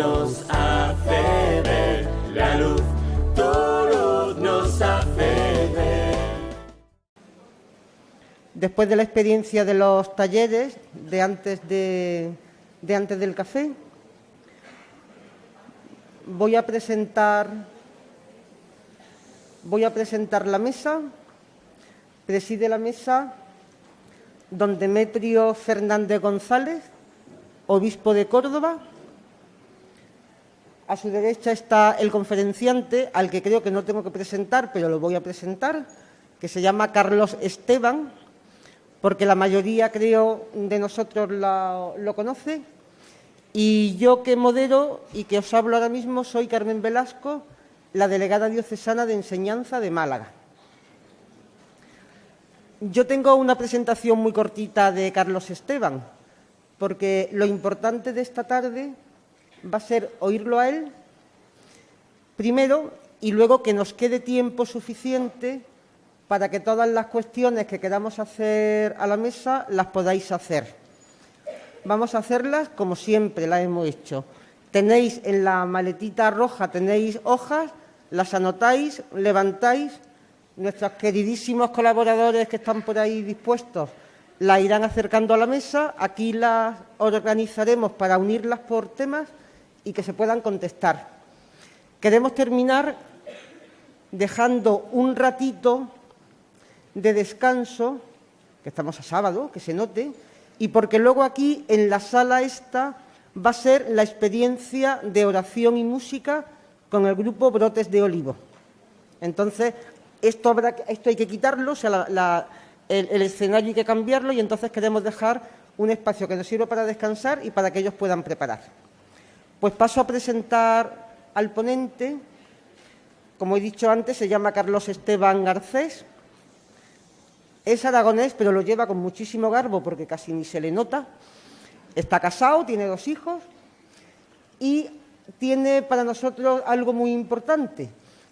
nos hace ver la luz, tu luz nos hace ver. Después de la experiencia de los talleres de antes del café, voy a presentar la mesa. Preside la mesa don Demetrio Fernández González, obispo de Córdoba. A su derecha está el conferenciante, al que creo que no tengo que presentar, pero lo voy a presentar, que se llama Carlos Esteban, porque la mayoría, creo, de nosotros lo conoce. Y yo, que modero y que os hablo ahora mismo, soy Carmen Velasco, la delegada diocesana de Enseñanza de Málaga. Yo tengo una presentación muy cortita de Carlos Esteban, porque lo importante de esta tarde va a ser oírlo a él primero y luego que nos quede tiempo suficiente para que todas las cuestiones que queramos hacer a la mesa las podáis hacer. Vamos a hacerlas como siempre las hemos hecho. Tenéis en la maletita roja, tenéis hojas, las anotáis, levantáis. Nuestros queridísimos colaboradores que están por ahí dispuestos las irán acercando a la mesa. Aquí las organizaremos para unirlas por temas y que se puedan contestar. Queremos terminar dejando un ratito de descanso, que estamos a sábado, que se note, y porque luego aquí en la sala esta va a ser la experiencia de oración y música con el grupo Brotes de Olivo. Entonces, esto hay que quitarlo, o sea, el escenario hay que cambiarlo, y entonces queremos dejar un espacio que nos sirva para descansar y para que ellos puedan preparar. Pues paso a presentar al ponente. Como he dicho antes, se llama Carlos Esteban Garcés. Es aragonés, pero lo lleva con muchísimo garbo porque casi ni se le nota. Está casado, tiene 2 hijos y tiene para nosotros algo muy importante,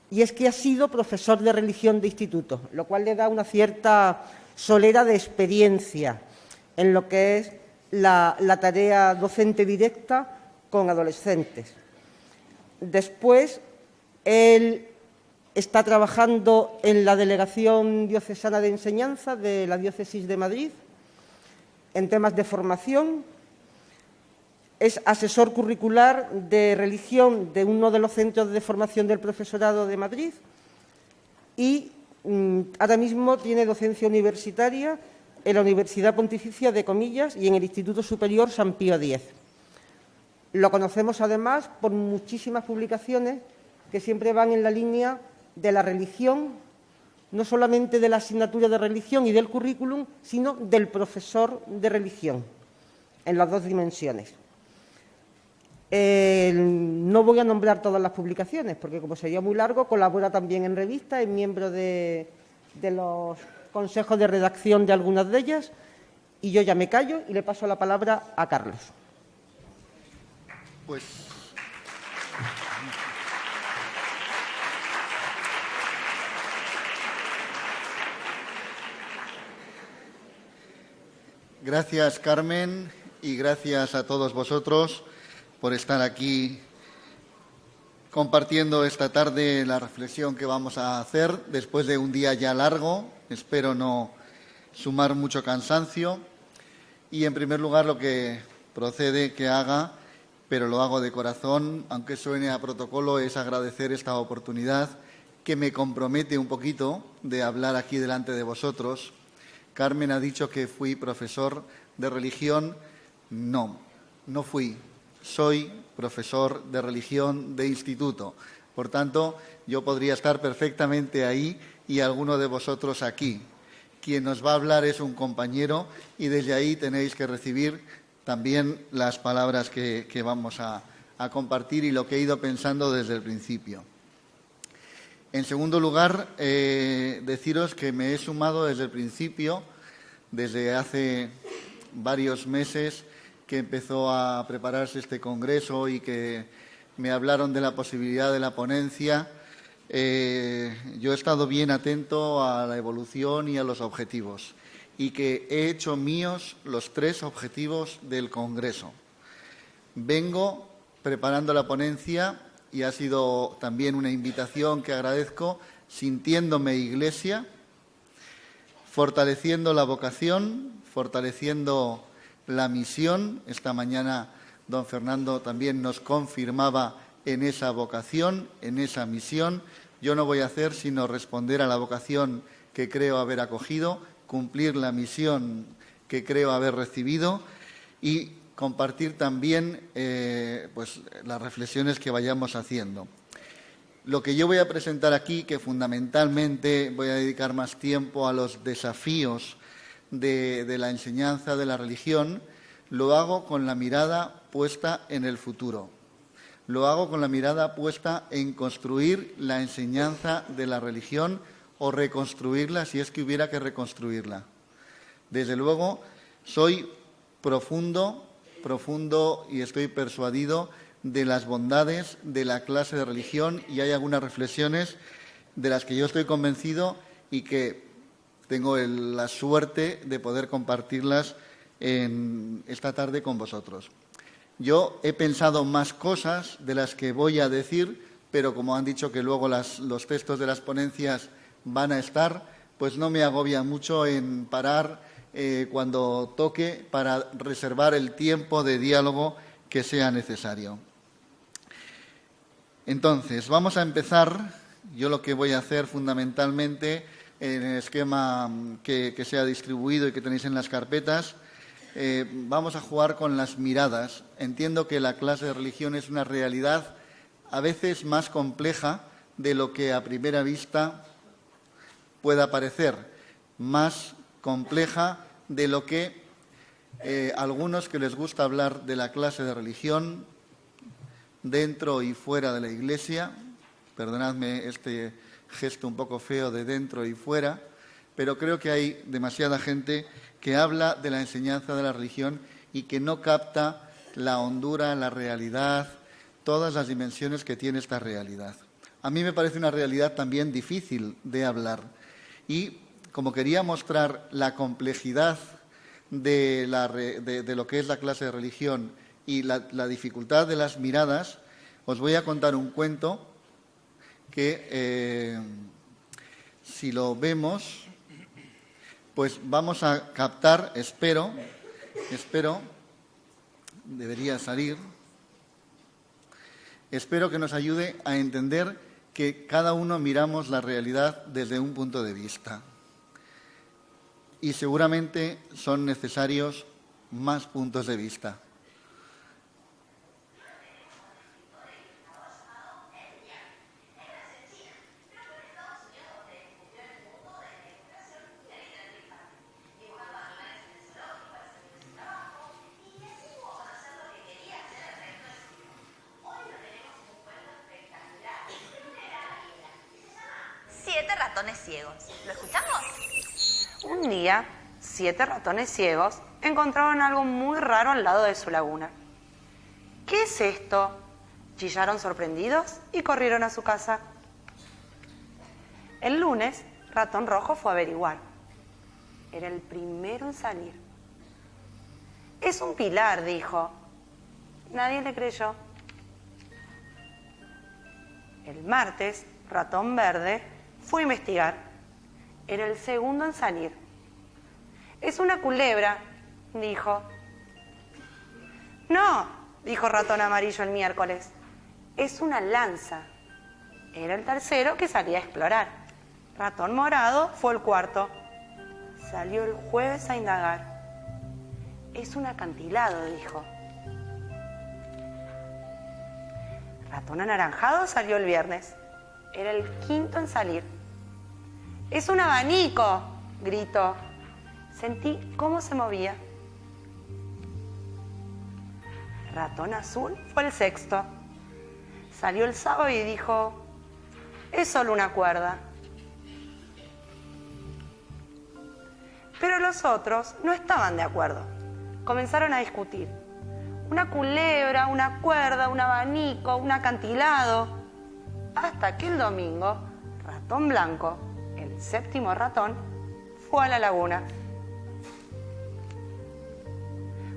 y es que ha sido profesor de religión de instituto, lo cual le da una cierta solera de experiencia en lo que es la tarea docente directa con adolescentes. Después, él está trabajando en la Delegación Diocesana de Enseñanza de la Diócesis de Madrid en temas de formación. Es asesor curricular de religión de uno de los centros de formación del profesorado de Madrid y ahora mismo tiene docencia universitaria en la Universidad Pontificia de Comillas y en el Instituto Superior San Pío X. Lo conocemos además por muchísimas publicaciones que siempre van en la línea de la religión, no solamente de la asignatura de religión y del currículum, sino del profesor de religión, en las 2 dimensiones. No voy a nombrar todas las publicaciones, porque como sería muy largo, colabora también en revistas, es miembro de los consejos de redacción de algunas de ellas, y yo ya me callo y le paso la palabra a Carlos. Pues gracias, Carmen, y gracias a todos vosotros por estar aquí compartiendo esta tarde la reflexión que vamos a hacer después de un día ya largo. Espero no sumar mucho cansancio. Y, en primer lugar, lo que procede que haga, pero lo hago de corazón, aunque suene a protocolo, es agradecer esta oportunidad que me compromete un poquito de hablar aquí delante de vosotros. Carmen ha dicho que fui profesor de religión. No fui. Soy profesor de religión de instituto. Por tanto, yo podría estar perfectamente ahí y alguno de vosotros aquí. Quien nos va a hablar es un compañero y desde ahí tenéis que recibir también las palabras que vamos a compartir y lo que he ido pensando desde el principio. En segundo lugar, deciros que me he sumado desde el principio, desde hace varios meses que empezó a prepararse este congreso y que me hablaron de la posibilidad de la ponencia. Yo he estado bien atento a la evolución y a los objetivos y que he hecho míos los 3 objetivos del congreso. Vengo preparando la ponencia y ha sido también una invitación que agradezco, sintiéndome iglesia, fortaleciendo la vocación, fortaleciendo la misión. Esta mañana don Fernando también nos confirmaba en esa vocación, en esa misión. Yo no voy a hacer sino responder a la vocación que creo haber acogido, cumplir la misión que creo haber recibido y compartir también pues, las reflexiones que vayamos haciendo. Lo que yo voy a presentar aquí, que fundamentalmente voy a dedicar más tiempo a los desafíos de la enseñanza de la religión, lo hago con la mirada puesta en el futuro. Lo hago con la mirada puesta en construir la enseñanza de la religión o reconstruirla si es que hubiera que reconstruirla. Desde luego, soy profundo y estoy persuadido de las bondades de la clase de religión y hay algunas reflexiones de las que yo estoy convencido y que tengo la suerte de poder compartirlas esta tarde con vosotros. Yo he pensado más cosas de las que voy a decir, pero como han dicho que luego los textos de las ponencias van a estar, pues no me agobia mucho en parar cuando toque para reservar el tiempo de diálogo que sea necesario. Entonces, vamos a empezar. Yo lo que voy a hacer fundamentalmente en el esquema que se ha distribuido y que tenéis en las carpetas, vamos a jugar con las miradas. Entiendo que la clase de religión es una realidad a veces más compleja de lo que a primera vista pueda parecer, más compleja de lo que algunos que les gusta hablar de la clase de religión dentro y fuera de la Iglesia, perdonadme este gesto un poco feo de dentro y fuera, pero creo que hay demasiada gente que habla de la enseñanza de la religión y que no capta la hondura, la realidad, todas las dimensiones que tiene esta realidad. A mí me parece una realidad también difícil de hablar y como quería mostrar la complejidad de lo que es la clase de religión y la dificultad de las miradas, os voy a contar un cuento que, si lo vemos, pues vamos a captar, espero, debería salir, espero que nos ayude a entender que cada uno miramos la realidad desde un punto de vista. Y seguramente son necesarios más puntos de vista. Ratones ciegos. ¿Lo escuchamos? Un día, 7 ratones ciegos encontraron algo muy raro al lado de su laguna. ¿Qué es esto? Chillaron sorprendidos y corrieron a su casa. El lunes, Ratón Rojo fue a averiguar. Era el primero en salir. Es un pilar, dijo. Nadie le creyó. El martes, Ratón Verde fue a investigar. Era el segundo en salir. Es una culebra, dijo. No, dijo Ratón Amarillo el miércoles. Es una lanza. Era el tercero que salía a explorar. Ratón Morado fue el cuarto. Salió el jueves a indagar. Es un acantilado, dijo. Ratón Anaranjado salió el viernes. Era el quinto en salir. ¡Es un abanico!, gritó. Sentí cómo se movía. Ratón Azul fue el sexto. Salió el sábado y dijo: es solo una cuerda. Pero los otros no estaban de acuerdo. Comenzaron a discutir. Una culebra, una cuerda, un abanico, un acantilado. Hasta que el domingo, Ratón Blanco, el séptimo ratón, fue a la laguna.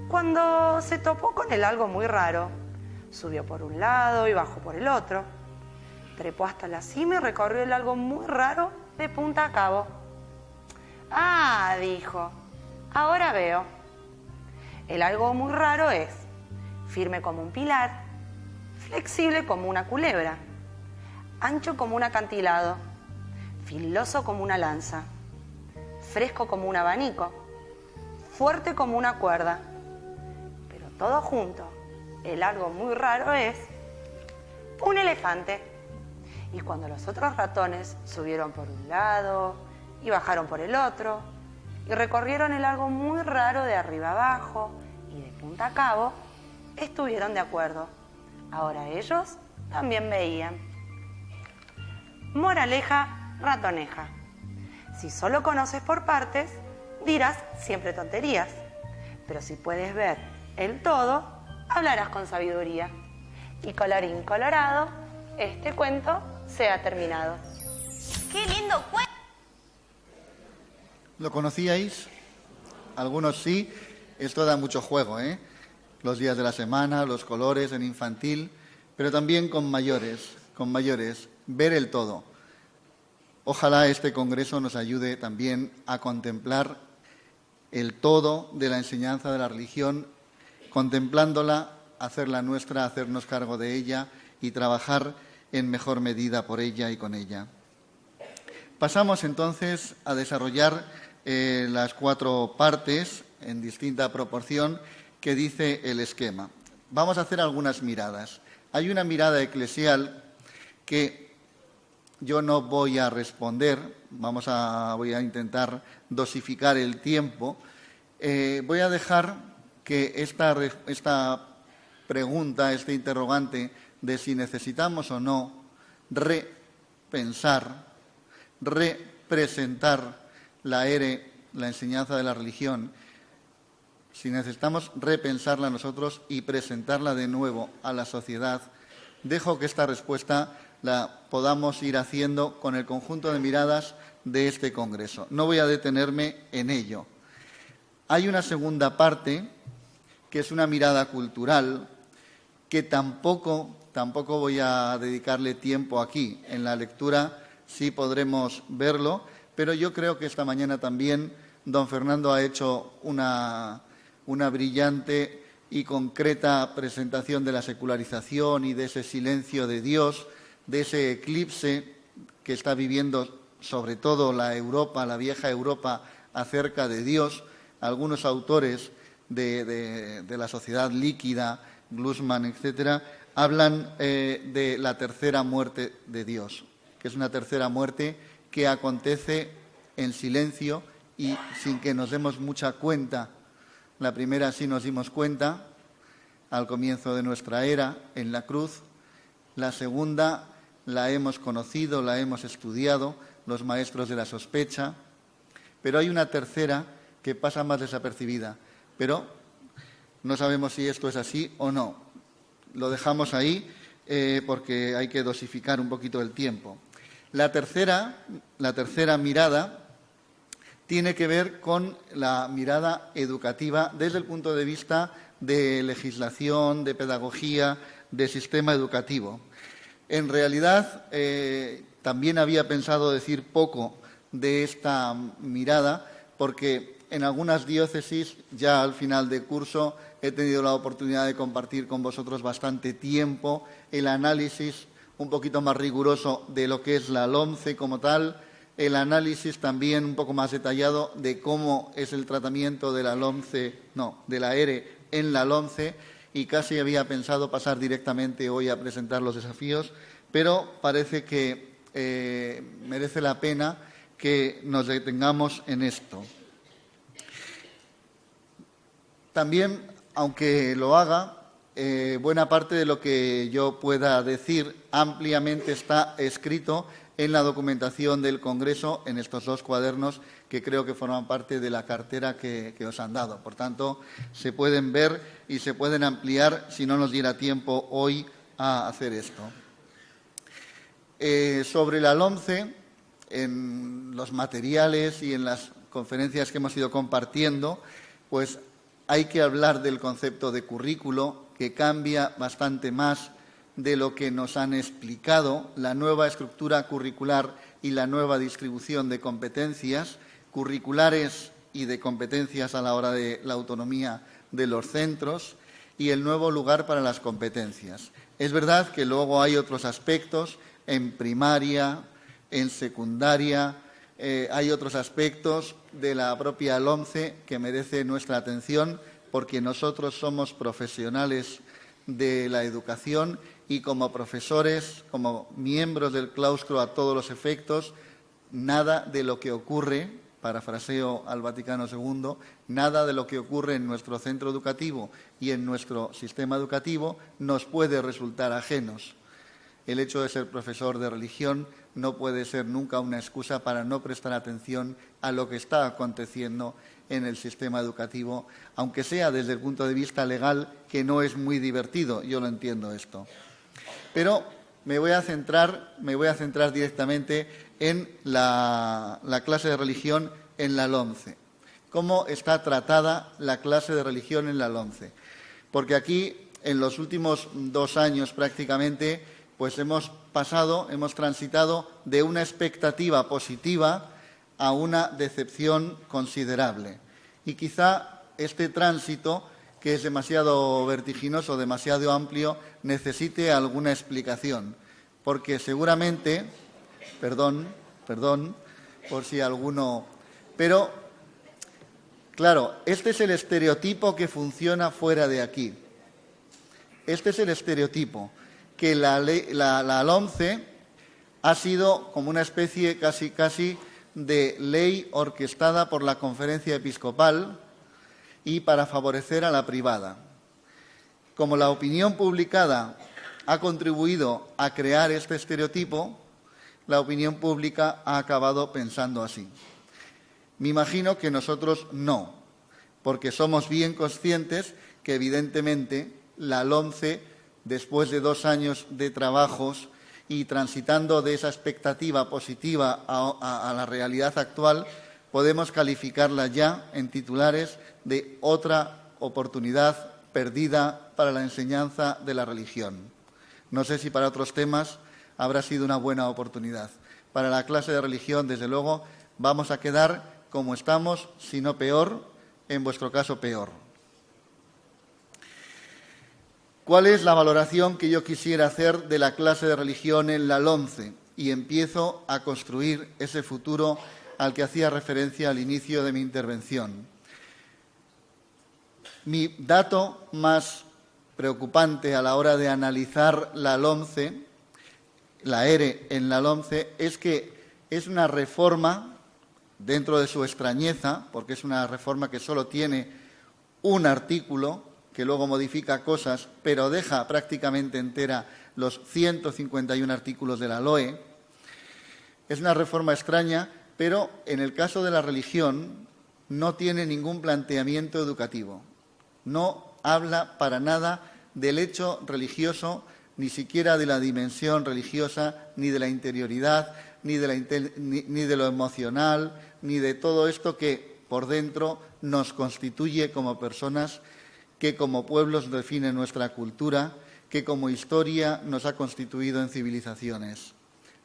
Cuando se topó con el algo muy raro, Subió por un lado y bajó por el otro. Trepó hasta la cima y recorrió el algo muy raro de punta a cabo. Ah, dijo, ahora veo. El algo muy raro es firme como un pilar, flexible como una culebra, ancho como un acantilado, filoso como una lanza, fresco como un abanico, fuerte como una cuerda. Pero todo junto, el algo muy raro es un elefante. Y cuando los otros ratones subieron por un lado y bajaron por el otro y recorrieron el algo muy raro de arriba abajo y de punta a cabo, estuvieron de acuerdo. Ahora ellos también veían. Moraleja ratoneja. Si solo conoces por partes, dirás siempre tonterías. Pero si puedes ver el todo, hablarás con sabiduría. Y colorín colorado, este cuento se ha terminado. ¡Qué lindo cuento! ¿Lo conocíais? Algunos sí. Esto da mucho juego, ¿eh? Los días de la semana, los colores en infantil, pero también con mayores, ver el todo. Ojalá este congreso nos ayude también a contemplar el todo de la enseñanza de la religión, contemplándola, hacerla nuestra, hacernos cargo de ella y trabajar en mejor medida por ella y con ella. Pasamos entonces a desarrollar las 4 partes en distinta proporción que dice el esquema. Vamos a hacer algunas miradas. Hay una mirada eclesial que yo no voy a responder, voy a intentar dosificar el tiempo. Voy a dejar que esta pregunta, este interrogante de si necesitamos o no repensar, representar la enseñanza de la religión, si necesitamos repensarla nosotros y presentarla de nuevo a la sociedad, dejo que esta respuesta la podamos ir haciendo con el conjunto de miradas de este congreso. No voy a detenerme en ello. Hay una segunda parte, que es una mirada cultural, que tampoco voy a dedicarle tiempo aquí. En la lectura sí podremos verlo, pero yo creo que esta mañana también don Fernando ha hecho una brillante y concreta presentación de la secularización y de ese silencio de Dios, de ese eclipse que está viviendo sobre todo la vieja Europa, acerca de Dios. Algunos autores de la sociedad líquida, Glusman, etcétera, hablan de la tercera muerte de Dios, que es una tercera muerte que acontece en silencio y sin que nos demos mucha cuenta. La primera sí nos dimos cuenta al comienzo de nuestra era, en la cruz. La segunda la hemos conocido, la hemos estudiado, los maestros de la sospecha. Pero hay una tercera que pasa más desapercibida. Pero no sabemos si esto es así o no. Lo dejamos ahí porque hay que dosificar un poquito el tiempo. La tercera mirada tiene que ver con la mirada educativa desde el punto de vista de legislación, de pedagogía, de sistema educativo. En realidad, también había pensado decir poco de esta mirada, porque en algunas diócesis, ya al final de curso, he tenido la oportunidad de compartir con vosotros bastante tiempo el análisis un poquito más riguroso de lo que es la LOMCE como tal, el análisis también un poco más detallado de cómo es el tratamiento de la ERE en la LOMCE, y casi había pensado pasar directamente hoy a presentar los desafíos, pero parece que merece la pena que nos detengamos en esto. También, aunque lo haga, buena parte de lo que yo pueda decir ampliamente está escrito en la documentación del Congreso, en estos 2 cuadernos que creo que forman parte de la cartera que os han dado. Por tanto, se pueden ver y se pueden ampliar si no nos diera tiempo hoy a hacer esto. Sobre la LOMCE, en los materiales y en las conferencias que hemos ido compartiendo, pues hay que hablar del concepto de currículo, que cambia bastante más de lo que nos han explicado la nueva estructura curricular y la nueva distribución de competencias curriculares y de competencias a la hora de la autonomía de los centros y el nuevo lugar para las competencias. Es verdad que luego hay otros aspectos en primaria, en secundaria, hay otros aspectos de la propia LOMCE que merece nuestra atención porque nosotros somos profesionales de la educación y como profesores, como miembros del claustro a todos los efectos, nada de lo que ocurre, parafraseo al Vaticano II, nada de lo que ocurre en nuestro centro educativo y en nuestro sistema educativo nos puede resultar ajenos. El hecho de ser profesor de religión no puede ser nunca una excusa para no prestar atención a lo que está aconteciendo en el sistema educativo, aunque sea desde el punto de vista legal, que no es muy divertido, yo lo entiendo esto. Pero me voy a centrar directamente en la clase de religión en la LOMCE. ¿Cómo está tratada la clase de religión en la LOMCE? Porque aquí, en los últimos 2 años prácticamente, pues hemos transitado de una expectativa positiva a una decepción considerable. Y quizá este tránsito, que es demasiado vertiginoso, demasiado amplio, necesite alguna explicación. Porque seguramente, perdón, por si alguno... Pero, claro, este es el estereotipo que funciona fuera de aquí. Este es el estereotipo, que la LOMCE ha sido como una especie casi de ley orquestada por la Conferencia Episcopal y para favorecer a la privada. Como la opinión publicada ha contribuido a crear este estereotipo, la opinión pública ha acabado pensando así. Me imagino que nosotros no, porque somos bien conscientes que evidentemente la LOMCE, después de 2 años de trabajos y transitando de esa expectativa positiva a la realidad actual, podemos calificarla ya en titulares de otra oportunidad perdida para la enseñanza de la religión. No sé si para otros temas habrá sido una buena oportunidad. Para la clase de religión, desde luego, vamos a quedar como estamos, si no peor, en vuestro caso peor. ¿Cuál es la valoración que yo quisiera hacer de la clase de religión en la LOMCE? Y empiezo a construir ese futuro al que hacía referencia al inicio de mi intervención. Mi dato más preocupante a la hora de analizar la LOMCE, la ERE en la LOMCE, es que es una reforma, dentro de su extrañeza, porque es una reforma que solo tiene un artículo, que luego modifica cosas, pero deja prácticamente entera los 151 artículos de la LOE. Es una reforma extraña, pero en el caso de la religión no tiene ningún planteamiento educativo. No habla para nada del hecho religioso, ni siquiera de la dimensión religiosa, ni de la interioridad, ni de lo emocional, ni de todo esto que por dentro nos constituye como personas, que como pueblos define nuestra cultura, que como historia nos ha constituido en civilizaciones.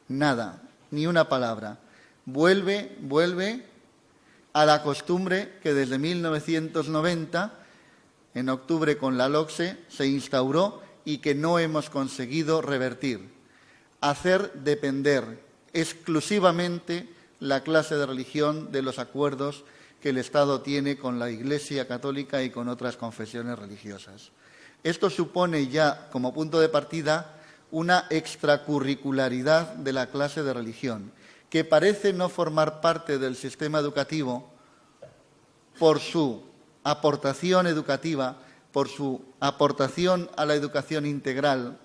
Nada, ni una palabra. Vuelve a la costumbre que desde 1990, en octubre con la LOCSE, se instauró y que no hemos conseguido revertir. Hacer depender exclusivamente la clase de religión de los acuerdos que el Estado tiene con la Iglesia Católica y con otras confesiones religiosas. Esto supone ya, como punto de partida, una extracurricularidad de la clase de religión, que parece no formar parte del sistema educativo por su aportación educativa, por su aportación a la educación integral,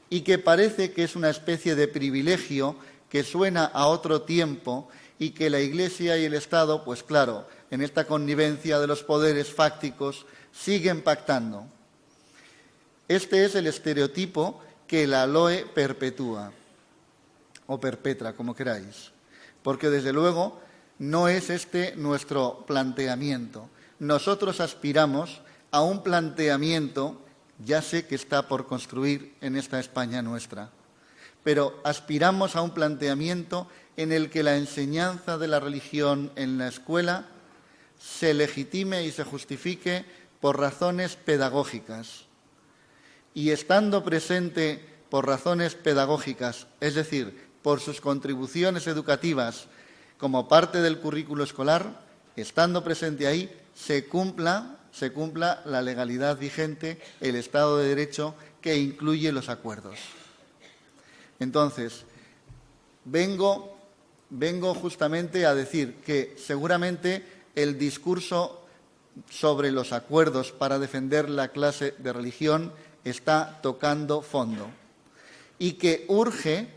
y que parece que es una especie de privilegio que suena a otro tiempo y que la Iglesia y el Estado, pues claro, en esta connivencia de los poderes fácticos, siguen pactando. Este es el estereotipo que la LOE perpetúa, o perpetra, como queráis, porque desde luego no es este nuestro planteamiento. Nosotros aspiramos a un planteamiento ya sé que está por construir en esta España nuestra. Pero aspiramos a un planteamiento en el que la enseñanza de la religión en la escuela se legitime y se justifique por razones pedagógicas. Y estando presente por razones pedagógicas, es decir, por sus contribuciones educativas como parte del currículo escolar, estando presente ahí, se cumpla la legalidad vigente, el Estado de Derecho que incluye los acuerdos. Entonces, vengo justamente a decir que seguramente el discurso sobre los acuerdos para defender la clase de religión está tocando fondo y que urge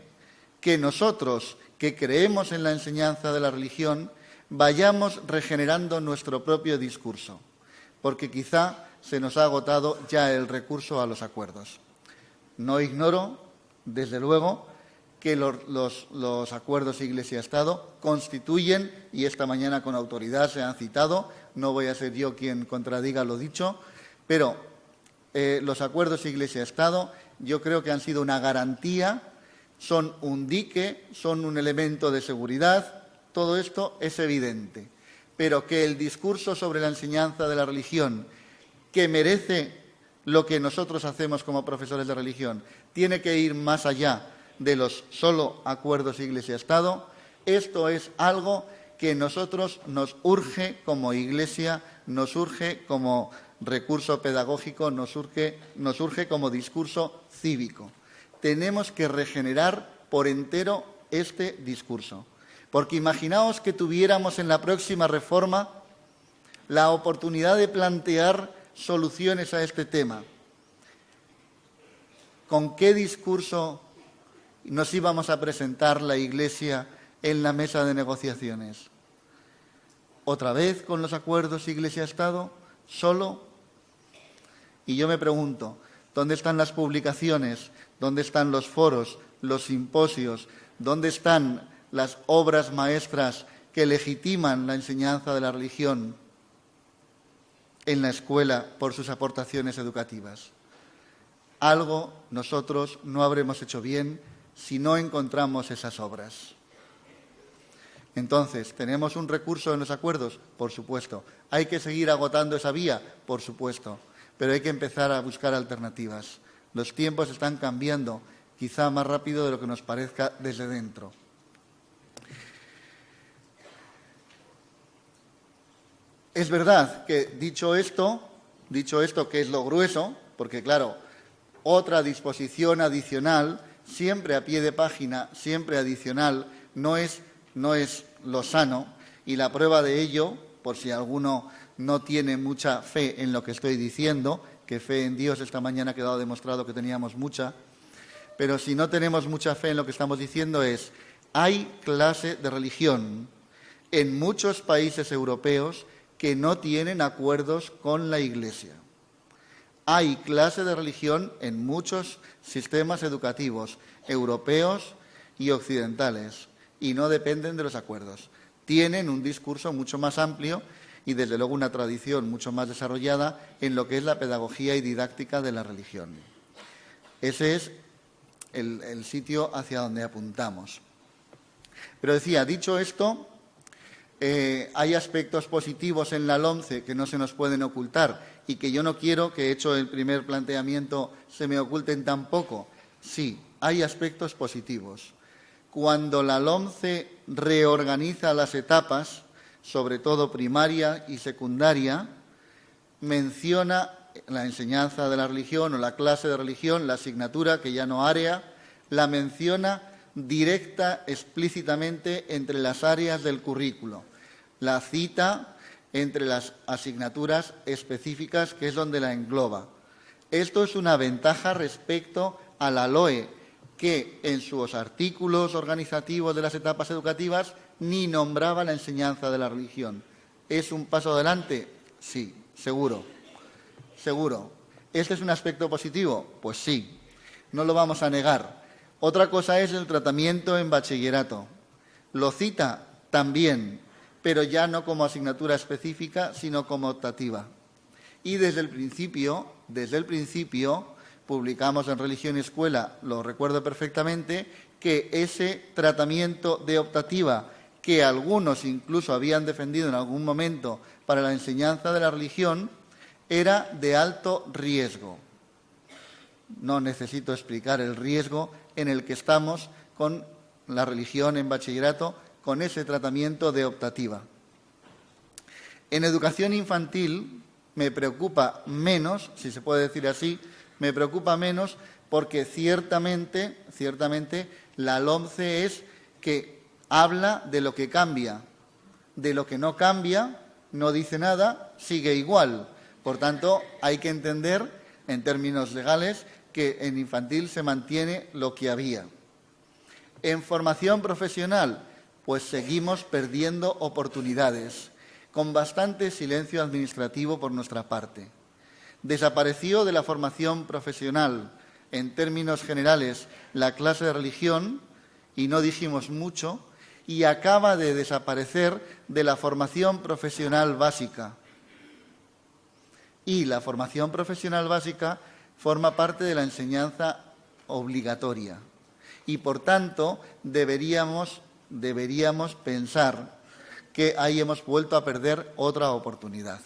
que nosotros, que creemos en la enseñanza de la religión, vayamos regenerando nuestro propio discurso, porque quizá se nos ha agotado ya el recurso a los acuerdos. No ignoro, desde luego, que los acuerdos Iglesia-Estado constituyen, y esta mañana con autoridad se han citado, no voy a ser yo quien contradiga lo dicho, pero los acuerdos Iglesia-Estado yo creo que han sido una garantía, son un dique, son un elemento de seguridad, todo esto es evidente, pero que el discurso sobre la enseñanza de la religión, que merece lo que nosotros hacemos como profesores de religión, tiene que ir más allá de los solo acuerdos Iglesia-Estado. Esto es algo que nosotros nos urge como Iglesia, nos urge como recurso pedagógico, nos urge como discurso cívico. Tenemos que regenerar por entero este discurso. Porque imaginaos que tuviéramos en la próxima reforma la oportunidad de plantear soluciones a este tema. ¿Con qué discurso nos íbamos a presentar la Iglesia en la mesa de negociaciones? ¿Otra vez con los acuerdos Iglesia-Estado? ¿Solo? Y yo me pregunto, ¿dónde están las publicaciones? ¿Dónde están los foros, los simposios? ¿Dónde están las obras maestras que legitiman la enseñanza de la religión en la escuela por sus aportaciones educativas? Algo nosotros no habremos hecho bien si no encontramos esas obras. Entonces, ¿tenemos un recurso en los acuerdos? Por supuesto. ¿Hay que seguir agotando esa vía? Por supuesto. Pero hay que empezar a buscar alternativas. Los tiempos están cambiando, quizá más rápido de lo que nos parezca desde dentro. Es verdad que dicho esto que es lo grueso, porque claro, otra disposición adicional, siempre a pie de página, siempre adicional, no es lo sano, y la prueba de ello, por si alguno no tiene mucha fe en lo que estoy diciendo, que fe en Dios esta mañana ha quedado demostrado que teníamos mucha, pero si no tenemos mucha fe en lo que estamos diciendo hay clase de religión en muchos países europeos que no tienen acuerdos con la Iglesia. Hay clase de religión en muchos sistemas educativos europeos y occidentales y no dependen de los acuerdos. Tienen un discurso mucho más amplio y, desde luego, una tradición mucho más desarrollada en lo que es la pedagogía y didáctica de la religión. Ese es el sitio hacia donde apuntamos. Pero decía, dicho esto, hay aspectos positivos en la LOMCE que no se nos pueden ocultar y que yo no quiero que, hecho el primer planteamiento, se me oculten tampoco. Sí, hay aspectos positivos. Cuando la LOMCE reorganiza las etapas, sobre todo primaria y secundaria, menciona la enseñanza de la religión o la clase de religión, la asignatura, que ya no área, la menciona directa, explícitamente entre las áreas del currículo. La cita entre las asignaturas específicas, que es donde la engloba. Esto es una ventaja respecto a la LOE, que en sus artículos organizativos de las etapas educativas ni nombraba la enseñanza de la religión. ¿Es un paso adelante? Sí, seguro. Seguro. ¿Este es un aspecto positivo? Pues sí, no lo vamos a negar. Otra cosa es el tratamiento en bachillerato. Lo cita también, pero ya no como asignatura específica, sino como optativa. Y desde el principio desde el principio, publicamos en Religión y Escuela, lo recuerdo perfectamente, que ese tratamiento de optativa que algunos incluso habían defendido en algún momento para la enseñanza de la religión era de alto riesgo. No necesito explicar el riesgo en el que estamos con la religión en bachillerato, con ese tratamiento de optativa. En educación infantil me preocupa menos, si se puede decir así, me preocupa menos porque ciertamente la LOMCE es que habla de lo que cambia. De lo que no cambia, no dice nada, sigue igual. Por tanto, hay que entender, en términos legales, que en infantil se mantiene lo que había. En formación profesional, pues seguimos perdiendo oportunidades, con bastante silencio administrativo por nuestra parte. Desapareció de la formación profesional, en términos generales, la clase de religión, y no dijimos mucho, y acaba de desaparecer de la formación profesional básica. Y la formación profesional básica forma parte de la enseñanza obligatoria. Y, por tanto, deberíamos pensar que ahí hemos vuelto a perder otra oportunidad.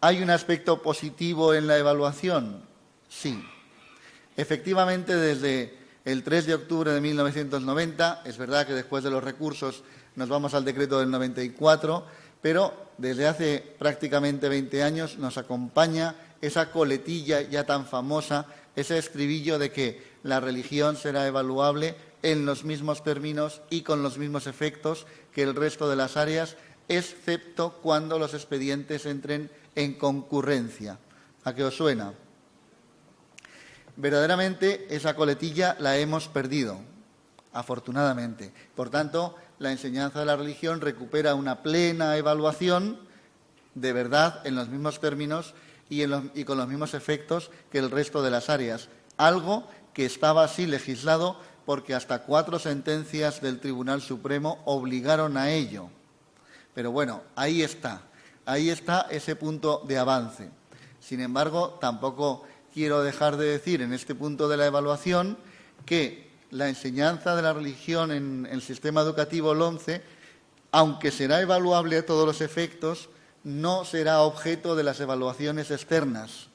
¿Hay un aspecto positivo en la evaluación? Sí. Efectivamente, desde el 3 de octubre de 1990, es verdad que después de los recursos nos vamos al decreto del 94, pero desde hace prácticamente 20 años nos acompaña esa coletilla ya tan famosa, ese estribillo de que la religión será evaluable en los mismos términos y con los mismos efectos que el resto de las áreas, excepto cuando los expedientes entren en concurrencia. ¿A qué os suena? Verdaderamente esa coletilla la hemos perdido, afortunadamente. Por tanto, la enseñanza de la religión recupera una plena evaluación de verdad en los mismos términos y con los mismos efectos que el resto de las áreas. Algo que estaba así legislado porque hasta 4 sentencias del Tribunal Supremo obligaron a ello. Pero bueno, ahí está ese punto de avance. Sin embargo, tampoco quiero dejar de decir en este punto de la evaluación que la enseñanza de la religión en el sistema educativo LOMCE, aunque será evaluable a todos los efectos, no será objeto de las evaluaciones externas.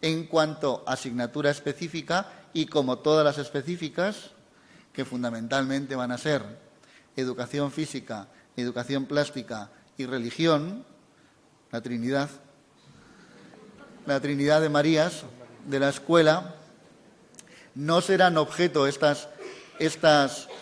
En cuanto a asignatura específica, y como todas las específicas, que fundamentalmente van a ser educación física, educación plástica y religión, la Trinidad de Marías de la escuela, no serán objeto estas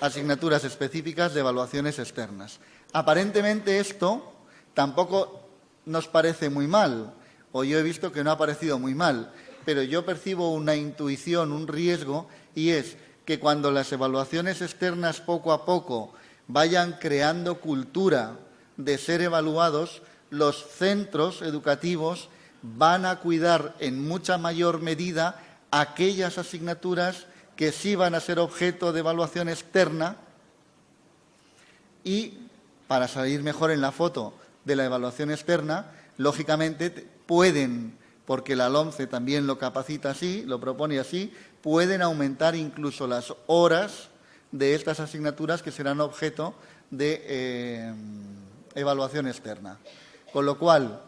asignaturas específicas de evaluaciones externas. Aparentemente esto tampoco nos parece muy mal, o yo he visto que no ha parecido muy mal, pero yo percibo una intuición, un riesgo, y es que cuando las evaluaciones externas poco a poco vayan creando cultura de ser evaluados, los centros educativos van a cuidar en mucha mayor medida aquellas asignaturas que sí van a ser objeto de evaluación externa y, para salir mejor en la foto de la evaluación externa, lógicamente pueden, porque la LOMCE también lo capacita así, lo propone así, pueden aumentar incluso las horas de estas asignaturas que serán objeto de evaluación externa. Con lo cual,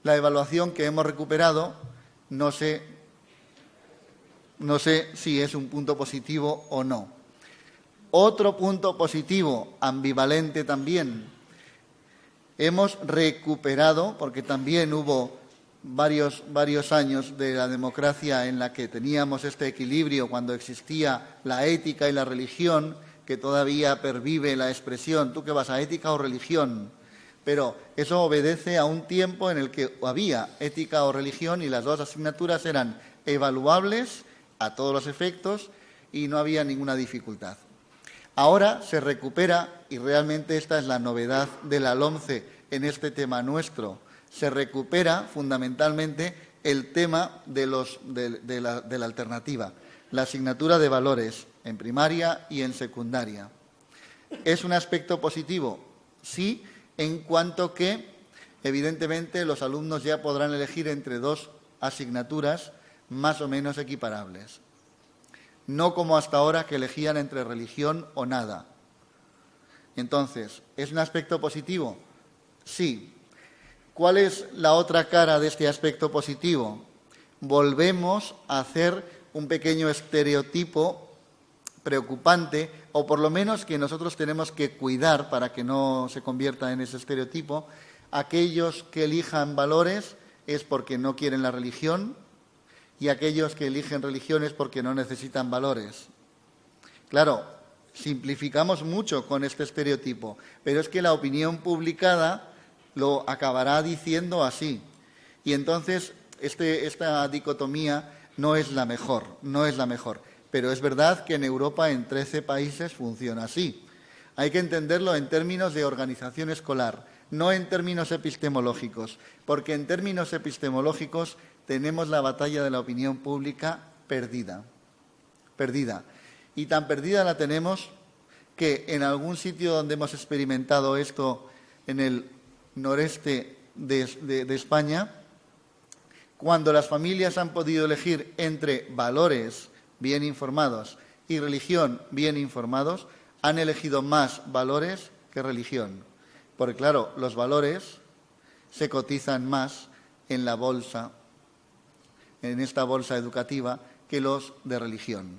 la evaluación que hemos recuperado, no sé si es un punto positivo o no. Otro punto positivo, ambivalente también, hemos recuperado, porque también hubo varios años de la democracia en la que teníamos este equilibrio cuando existía la ética y la religión, que todavía pervive la expresión, ¿tú qué vas a ética o religión? Pero eso obedece a un tiempo en el que había ética o religión y las dos asignaturas eran evaluables a todos los efectos y no había ninguna dificultad. Ahora se recupera, y realmente esta es la novedad de la LOMCE en este tema nuestro, se recupera fundamentalmente el tema de la alternativa, la asignatura de valores en primaria y en secundaria. ¿Es un aspecto positivo? Sí, en cuanto que evidentemente los alumnos ya podrán elegir entre 2 asignaturas más o menos equiparables. No como hasta ahora, que elegían entre religión o nada. Entonces, ¿es un aspecto positivo? Sí. ¿Cuál es la otra cara de este aspecto positivo? Volvemos a hacer un pequeño estereotipo preocupante, o por lo menos que nosotros tenemos que cuidar para que no se convierta en ese estereotipo. Aquellos que elijan valores es porque no quieren la religión, y aquellos que eligen religión es porque no necesitan valores. Claro, simplificamos mucho con este estereotipo, pero es que la opinión publicada lo acabará diciendo así. Y entonces esta dicotomía no es la mejor, no es la mejor. Pero es verdad que en Europa, en 13 países, funciona así. Hay que entenderlo en términos de organización escolar, no en términos epistemológicos, porque en términos epistemológicos tenemos la batalla de la opinión pública perdida. Perdida. Y tan perdida la tenemos que en algún sitio donde hemos experimentado esto, en el noreste de España, cuando las familias han podido elegir entre valores bien informados y religión bien informados, han elegido más valores que religión. Porque claro, los valores se cotizan más en la bolsa, en esta bolsa educativa, que los de religión.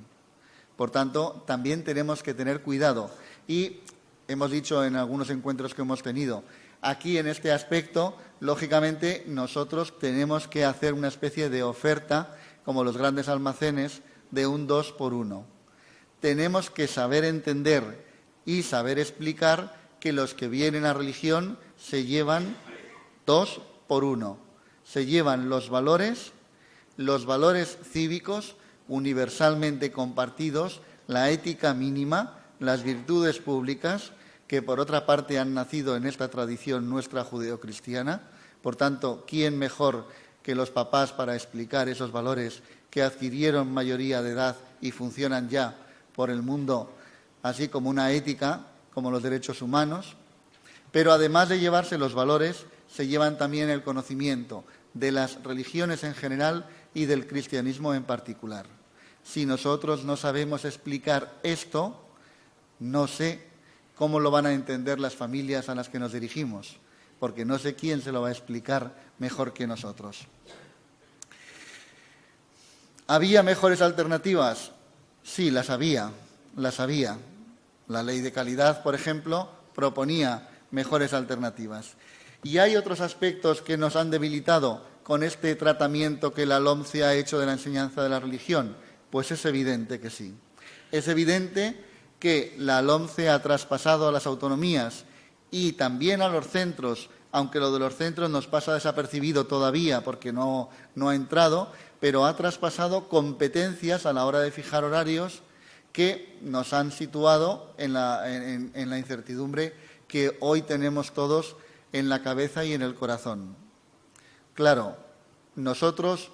Por tanto, también tenemos que tener cuidado. Y hemos dicho en algunos encuentros que hemos tenido, aquí en este aspecto, lógicamente, nosotros tenemos que hacer una especie de oferta, como los grandes almacenes, de un 2 por 1. Tenemos que saber entender y saber explicar que los que vienen a religión se llevan 2 por 1. Se llevan los valores cívicos universalmente compartidos, la ética mínima, las virtudes públicas, que por otra parte han nacido en esta tradición nuestra judeocristiana. Por tanto, ¿quién mejor que los papás para explicar esos valores que adquirieron mayoría de edad y funcionan ya por el mundo, así como una ética, como los derechos humanos? Pero además de llevarse los valores, se llevan también el conocimiento de las religiones en general y del cristianismo en particular. Si nosotros no sabemos explicar esto, no sé cómo lo van a entender las familias a las que nos dirigimos, porque no sé quién se lo va a explicar mejor que nosotros. ¿Había mejores alternativas? Sí, las había. La ley de calidad, por ejemplo, proponía mejores alternativas. ¿Y hay otros aspectos que nos han debilitado con este tratamiento que la LOMCE ha hecho de la enseñanza de la religión? Pues es evidente que sí. Es evidente que la LOMCE ha traspasado a las autonomías y también a los centros, aunque lo de los centros nos pasa desapercibido todavía porque no ha entrado, pero ha traspasado competencias a la hora de fijar horarios que nos han situado en la incertidumbre que hoy tenemos todos en la cabeza y en el corazón. Claro, nosotros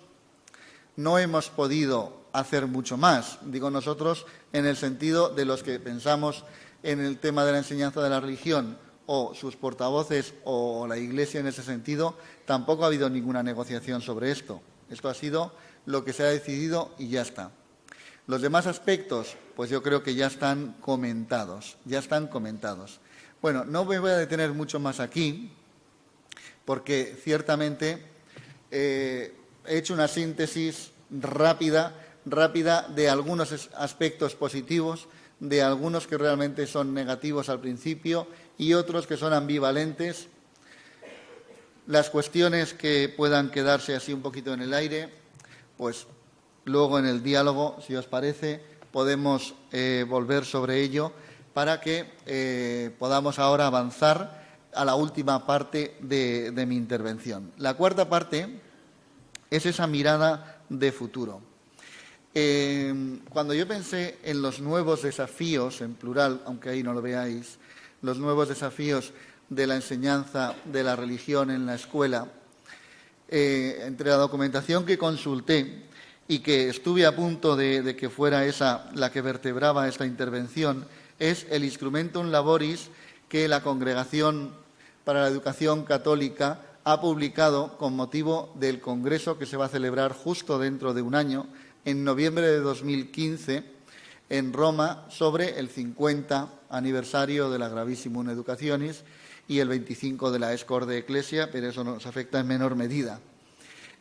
no hemos podido hacer mucho más. Digo nosotros en el sentido de los que pensamos en el tema de la enseñanza de la religión, o sus portavoces o la Iglesia en ese sentido. Tampoco ha habido ninguna negociación sobre esto. Esto ha sido lo que se ha decidido y ya está. Los demás aspectos, pues yo creo que ya están comentados. Bueno, no me voy a detener mucho más aquí, porque ciertamente he hecho una síntesis rápida de algunos aspectos positivos, de algunos que realmente son negativos al principio y otros que son ambivalentes. Las cuestiones que puedan quedarse así un poquito en el aire, pues luego en el diálogo, si os parece, podemos volver sobre ello para que podamos ahora avanzar a la última parte de mi intervención. La cuarta parte es esa mirada de futuro. Cuando yo pensé en los nuevos desafíos, en plural, aunque ahí no lo veáis, los nuevos desafíos de la enseñanza de la religión en la escuela, entre la documentación que consulté y que estuve a punto de que fuera esa la que vertebraba esta intervención, es el Instrumentum Laboris que la Congregación para la Educación Católica ha publicado, con motivo del congreso que se va a celebrar justo dentro de un año, en noviembre de 2015, en Roma, sobre el 50 aniversario de la Gravissimum Educationis y el 25 de la Ex Corde Ecclesia, pero eso nos afecta en menor medida.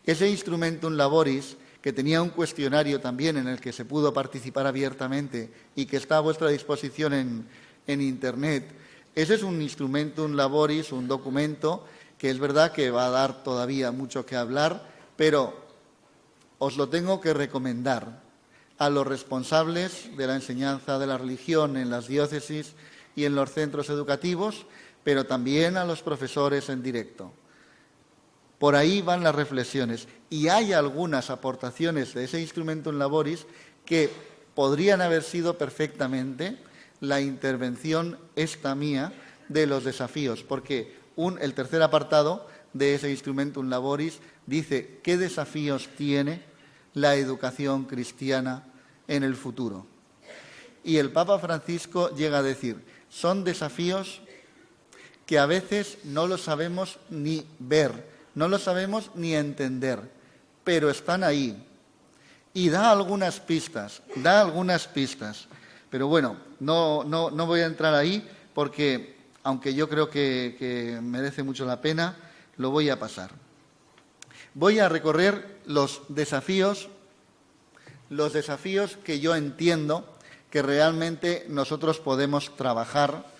Ese Instrumentum Laboris, que tenía un cuestionario también en el que se pudo participar abiertamente y que está a vuestra disposición en Internet, ese es un Instrumentum Laboris, un documento que es verdad que va a dar todavía mucho que hablar, pero os lo tengo que recomendar a los responsables de la enseñanza de la religión en las diócesis y en los centros educativos, pero también a los profesores en directo. Por ahí van las reflexiones y hay algunas aportaciones de ese Instrumentum Laboris que podrían haber sido perfectamente la intervención esta mía de los desafíos, porque el tercer apartado de ese Instrumentum Laboris dice qué desafíos tiene la educación cristiana en el futuro. Y el Papa Francisco llega a decir, son desafíos que a veces no los sabemos ni ver, no los sabemos ni entender, pero están ahí. Y da algunas pistas. Pero bueno, no voy a entrar ahí porque, aunque yo creo que merece mucho la pena, lo voy a pasar. Voy a recorrer los desafíos que yo entiendo que realmente nosotros podemos trabajar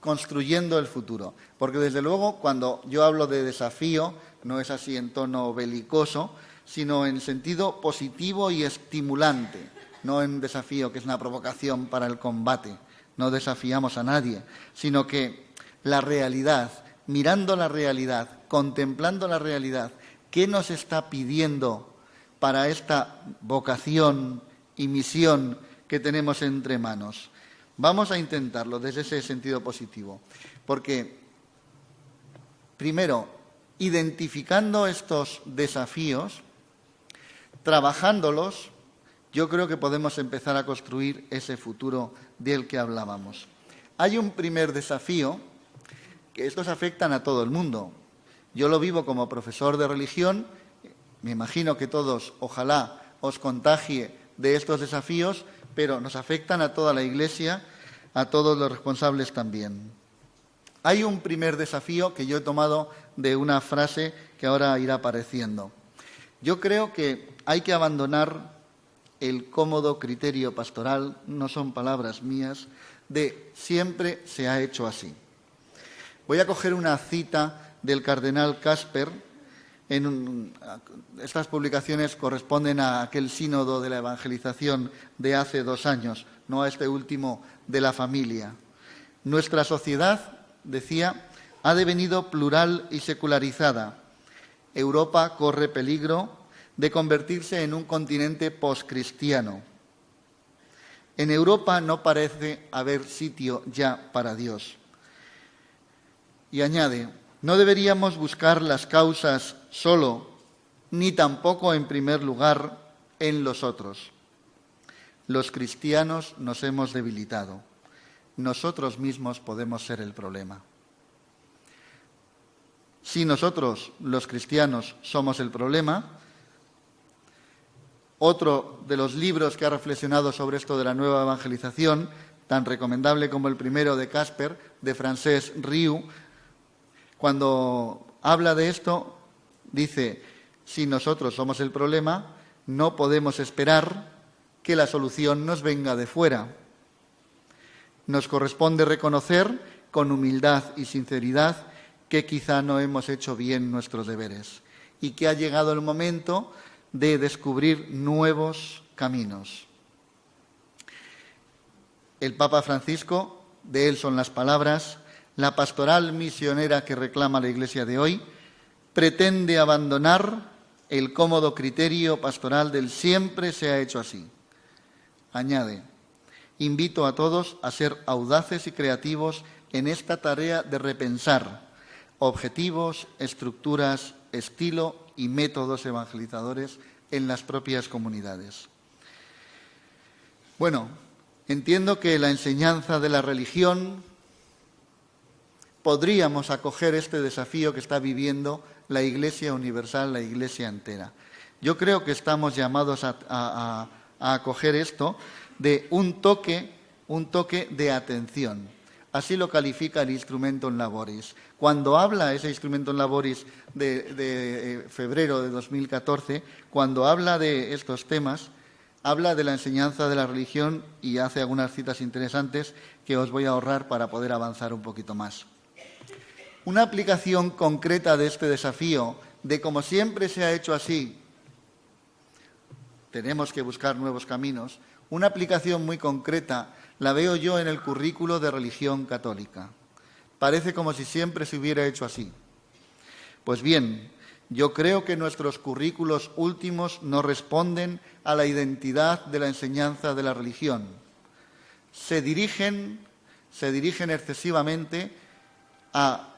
construyendo el futuro. Porque desde luego cuando yo hablo de desafío, no es así en tono belicoso, sino en sentido positivo y estimulante, no en desafío que es una provocación para el combate. No desafiamos a nadie, sino que la realidad, mirando la realidad, contemplando la realidad, ¿qué nos está pidiendo para esta vocación y misión que tenemos entre manos? Vamos a intentarlo desde ese sentido positivo, porque, primero, identificando estos desafíos, trabajándolos, yo creo que podemos empezar a construir ese futuro del que hablábamos. Hay un primer desafío, que estos afectan a todo el mundo. Yo lo vivo como profesor de religión, me imagino que todos, ojalá, os contagie de estos desafíos, pero nos afectan a toda la Iglesia, a todos los responsables también. Hay un primer desafío que yo he tomado de una frase que ahora irá apareciendo. Yo creo que hay que abandonar el cómodo criterio pastoral, no son palabras mías, de siempre se ha hecho así. Voy a coger una cita del cardenal Casper. Estas publicaciones corresponden a aquel sínodo de la evangelización de hace 2 años, no a este último de la familia. Nuestra sociedad, decía, ha devenido plural y secularizada. Europa corre peligro de convertirse en un continente poscristiano. En Europa no parece haber sitio ya para Dios. Y añade, no deberíamos buscar las causas solo, ni tampoco en primer lugar en los otros. Los cristianos nos hemos debilitado. Nosotros mismos podemos ser el problema. Si nosotros, los cristianos, somos el problema, otro de los libros que ha reflexionado sobre esto de la nueva evangelización, tan recomendable como el primero de Casper, de Francesc Riu, cuando habla de esto, dice, si nosotros somos el problema, no podemos esperar que la solución nos venga de fuera. Nos corresponde reconocer con humildad y sinceridad que quizá no hemos hecho bien nuestros deberes y que ha llegado el momento de descubrir nuevos caminos. El Papa Francisco, de él son las palabras, la pastoral misionera que reclama la Iglesia de hoy pretende abandonar el cómodo criterio pastoral del siempre se ha hecho así. Añade, invito a todos a ser audaces y creativos en esta tarea de repensar objetivos, estructuras, estilo y métodos evangelizadores en las propias comunidades. Bueno, entiendo que la enseñanza de la religión podríamos acoger este desafío que está viviendo la Iglesia universal, la Iglesia entera. Yo creo que estamos llamados a acoger esto de un toque de atención. Así lo califica el Instrumentum Laboris. Cuando habla ese Instrumentum Laboris de febrero de 2014, cuando habla de estos temas, habla de la enseñanza de la religión y hace algunas citas interesantes que os voy a ahorrar para poder avanzar un poquito más. Una aplicación concreta de este desafío, de como siempre se ha hecho así, tenemos que buscar nuevos caminos, una aplicación muy concreta la veo yo en el currículo de religión católica. Parece como si siempre se hubiera hecho así. Pues bien, yo creo que nuestros currículos últimos no responden a la identidad de la enseñanza de la religión. Se dirigen excesivamente a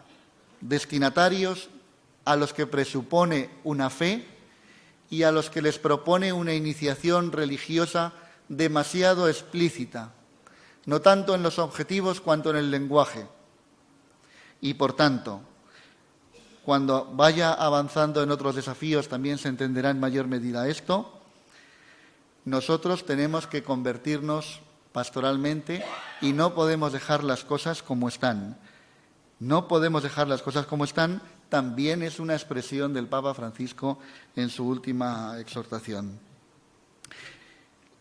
destinatarios a los que presupone una fe y a los que les propone una iniciación religiosa demasiado explícita, no tanto en los objetivos cuanto en el lenguaje. Y, por tanto, cuando vaya avanzando en otros desafíos también se entenderá en mayor medida esto. Nosotros tenemos que convertirnos pastoralmente y no podemos dejar las cosas como están. No podemos dejar las cosas como están, también es una expresión del Papa Francisco en su última exhortación.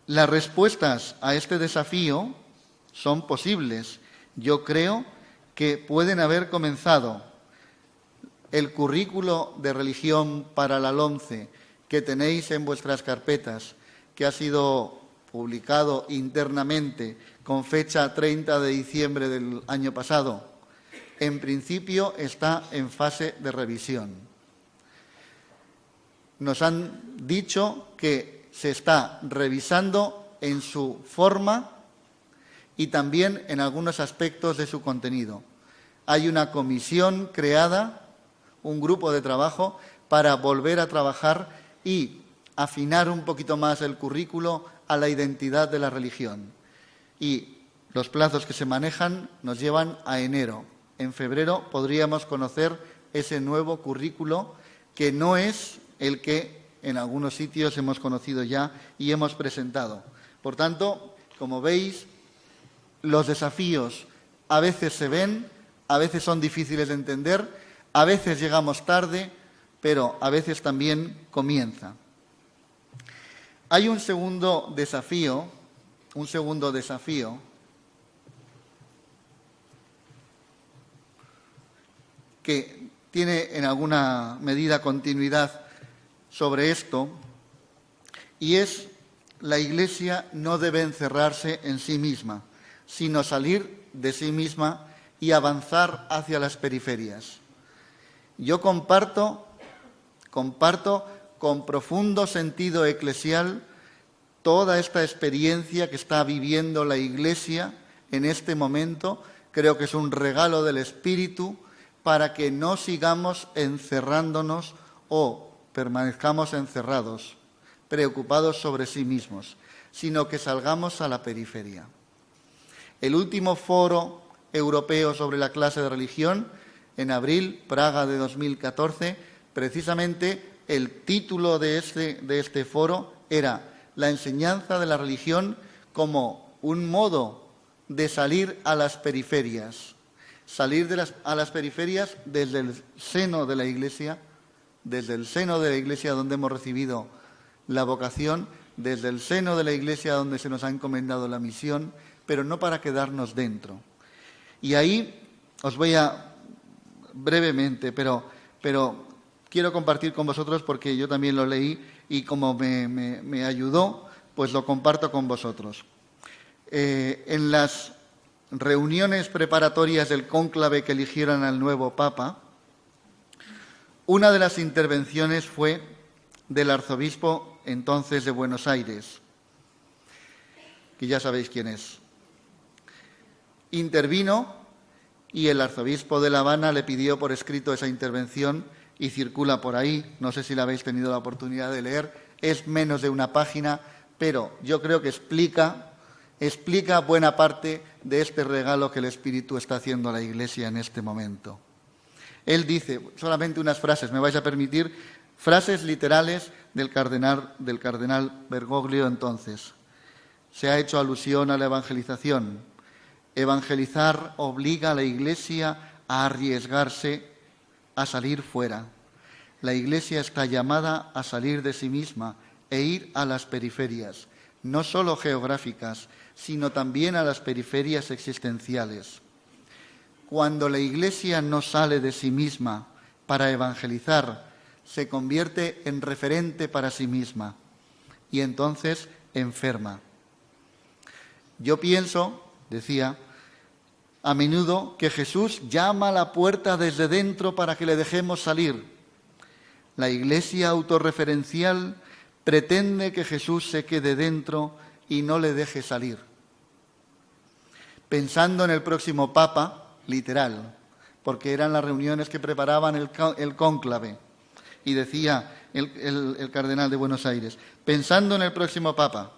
Las respuestas a este desafío son posibles. Yo creo que pueden haber comenzado. El currículo de religión para la LOMCE que tenéis en vuestras carpetas, que ha sido publicado internamente con fecha 30 de diciembre del año pasado, en principio está en fase de revisión. Nos han dicho que se está revisando en su forma y también en algunos aspectos de su contenido. Hay una comisión creada, un grupo de trabajo, para volver a trabajar y afinar un poquito más el currículo a la identidad de la religión. Y los plazos que se manejan nos llevan a enero. En febrero podríamos conocer ese nuevo currículo que no es el que en algunos sitios hemos conocido ya y hemos presentado. Por tanto, como veis, los desafíos a veces se ven, a veces son difíciles de entender, a veces llegamos tarde, pero a veces también comienza. Hay un segundo desafío que tiene en alguna medida continuidad sobre esto, y es: la Iglesia no debe encerrarse en sí misma, sino salir de sí misma y avanzar hacia las periferias. Yo comparto con profundo sentido eclesial toda esta experiencia que está viviendo la Iglesia en este momento. Creo que es un regalo del Espíritu para que no sigamos encerrándonos o permanezcamos encerrados, preocupados sobre sí mismos, sino que salgamos a la periferia. El último foro europeo sobre la clase de religión, en abril, Praga de 2014, precisamente el título de este foro era la enseñanza de la religión como un modo de salir a las periferias. Salir a las periferias desde el seno de la Iglesia, donde hemos recibido la vocación, desde el seno de la Iglesia donde se nos ha encomendado la misión, pero no para quedarnos dentro. Y ahí os voy a, brevemente, pero quiero compartir con vosotros porque yo también lo leí y como me ayudó, pues lo comparto con vosotros. En las reuniones preparatorias del cónclave que eligieron al nuevo Papa, una de las intervenciones fue del arzobispo entonces de Buenos Aires, que ya sabéis quién es. Intervino y el arzobispo de La Habana le pidió por escrito esa intervención y circula por ahí. No sé si la habéis tenido la oportunidad de leer. Es menos de una página, pero yo creo que explica explica buena parte de este regalo que el Espíritu está haciendo a la Iglesia en este momento. Él dice, solamente unas frases, me vais a permitir, frases literales del cardenal Bergoglio entonces. Se ha hecho alusión a la evangelización. Evangelizar obliga a la Iglesia a arriesgarse a salir fuera. La Iglesia está llamada a salir de sí misma e ir a las periferias, no solo geográficas, sino también a las periferias existenciales. Cuando la Iglesia no sale de sí misma para evangelizar, se convierte en referente para sí misma y entonces enferma. Yo pienso, decía, a menudo que Jesús llama a la puerta desde dentro para que le dejemos salir. La Iglesia autorreferencial pretende que Jesús se quede dentro y no le deje salir. Pensando en el próximo Papa, literal, porque eran las reuniones que preparaban el cónclave, y decía el cardenal de Buenos Aires, pensando en el próximo Papa,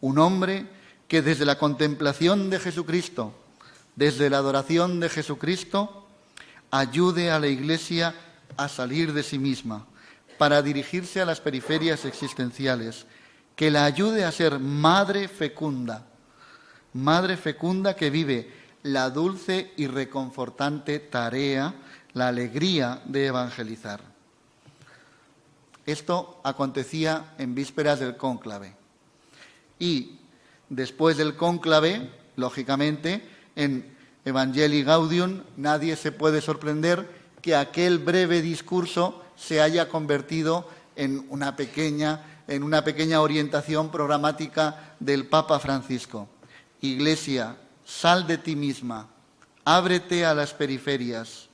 un hombre que desde la contemplación de Jesucristo, desde la adoración de Jesucristo, ayude a la Iglesia a salir de sí misma, para dirigirse a las periferias existenciales, que la ayude a ser madre fecunda que vive la dulce y reconfortante tarea, la alegría de evangelizar. Esto acontecía en vísperas del cónclave. Y después del cónclave, lógicamente, en Evangelii Gaudium, nadie se puede sorprender que aquel breve discurso se haya convertido en una pequeña orientación programática del Papa Francisco. Iglesia, sal de ti misma, ábrete a las periferias.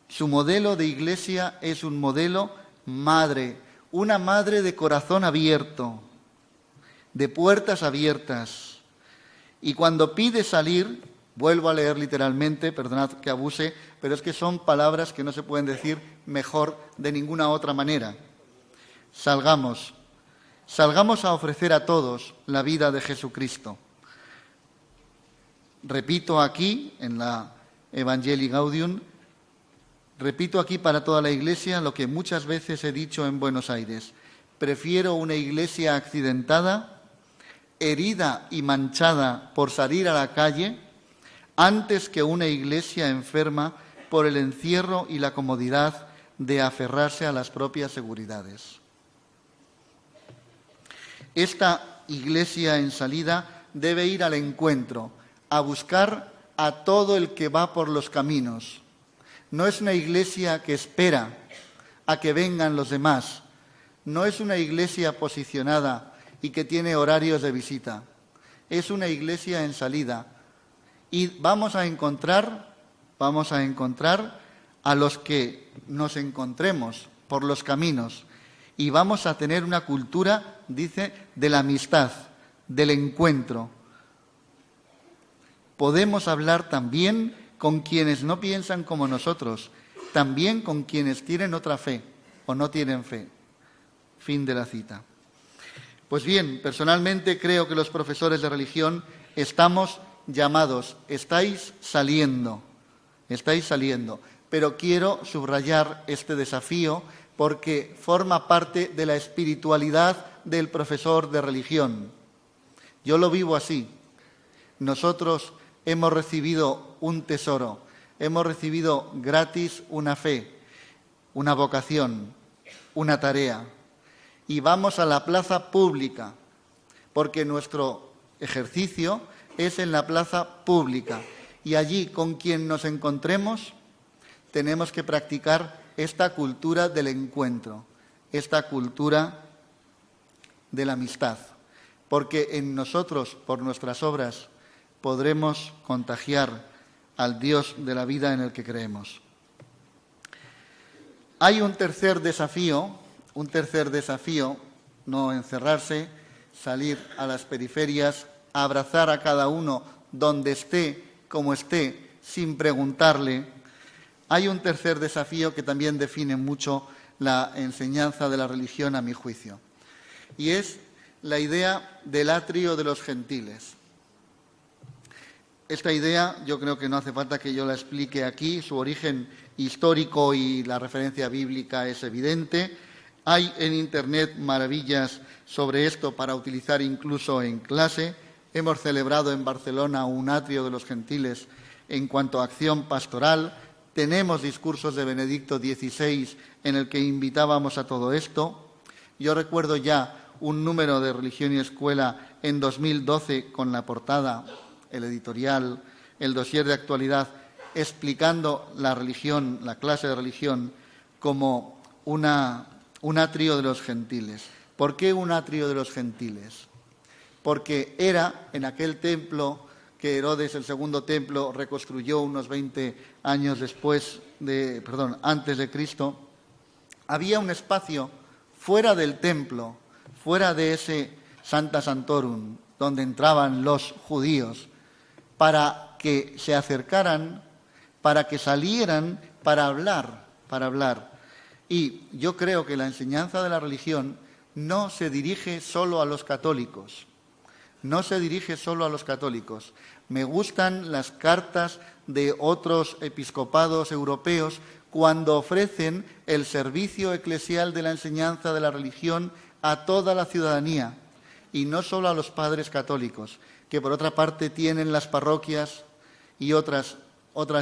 Su modelo de iglesia es un modelo madre, una madre de corazón abierto, de puertas abiertas. Y cuando pide salir, vuelvo a leer literalmente, perdonad que abuse, pero es que son palabras que no se pueden decir mejor de ninguna otra manera. Salgamos a ofrecer a todos la vida de Jesucristo. Repito aquí, en la Evangelii Gaudium, repito aquí para toda la Iglesia lo que muchas veces he dicho en Buenos Aires. Prefiero una Iglesia accidentada, herida y manchada por salir a la calle, antes que una Iglesia enferma por el encierro y la comodidad de aferrarse a las propias seguridades. Esta Iglesia en salida debe ir al encuentro, a buscar a todo el que va por los caminos. No es una Iglesia que espera a que vengan los demás. No es una Iglesia posicionada y que tiene horarios de visita. Es una Iglesia en salida. Y vamos a encontrar a los que nos encontremos por los caminos. Y vamos a tener una cultura, dice, de la amistad, del encuentro. Podemos hablar también con quienes no piensan como nosotros, también con quienes tienen otra fe o no tienen fe. Fin de la cita. Pues bien, personalmente creo que los profesores de religión estamos llamados, estáis saliendo, pero quiero subrayar este desafío porque forma parte de la espiritualidad del profesor de religión. Yo lo vivo así. Nosotros hemos recibido un tesoro, hemos recibido gratis una fe, una vocación, una tarea. Y vamos a la plaza pública, porque nuestro ejercicio es en la plaza pública. Y allí, con quien nos encontremos, tenemos que practicar esta cultura del encuentro, esta cultura de la amistad. Porque en nosotros, por nuestras obras, podremos contagiar al Dios de la vida en el que creemos. Hay un tercer desafío, no encerrarse, salir a las periferias, abrazar a cada uno donde esté, como esté, sin preguntarle. Hay un tercer desafío que también define mucho la enseñanza de la religión, a mi juicio, y es la idea del atrio de los gentiles. Esta idea yo creo que no hace falta que yo la explique aquí, su origen histórico y la referencia bíblica es evidente. Hay en Internet maravillas sobre esto para utilizar incluso en clase. Hemos celebrado en Barcelona un atrio de los gentiles en cuanto a acción pastoral. Tenemos discursos de Benedicto XVI en el que invitábamos a todo esto. Yo recuerdo ya un número de Religión y Escuela en 2012 con la portada, el editorial, el dossier de actualidad, explicando la religión, la clase de religión, como un atrio de los gentiles. ¿Por qué un atrio de los gentiles? Porque era en aquel templo que Herodes, el segundo templo, reconstruyó unos 20 años antes de Cristo, había un espacio fuera del templo, fuera de ese Sancta Sanctorum, donde entraban los judíos, para que se acercaran, para que salieran, para hablar. Y yo creo que la enseñanza de la religión no se dirige solo a los católicos. No se dirige solo a los católicos. Me gustan las cartas de otros episcopados europeos cuando ofrecen el servicio eclesial de la enseñanza de la religión a toda la ciudadanía y no solo a los padres católicos, que por otra parte tienen las parroquias y otras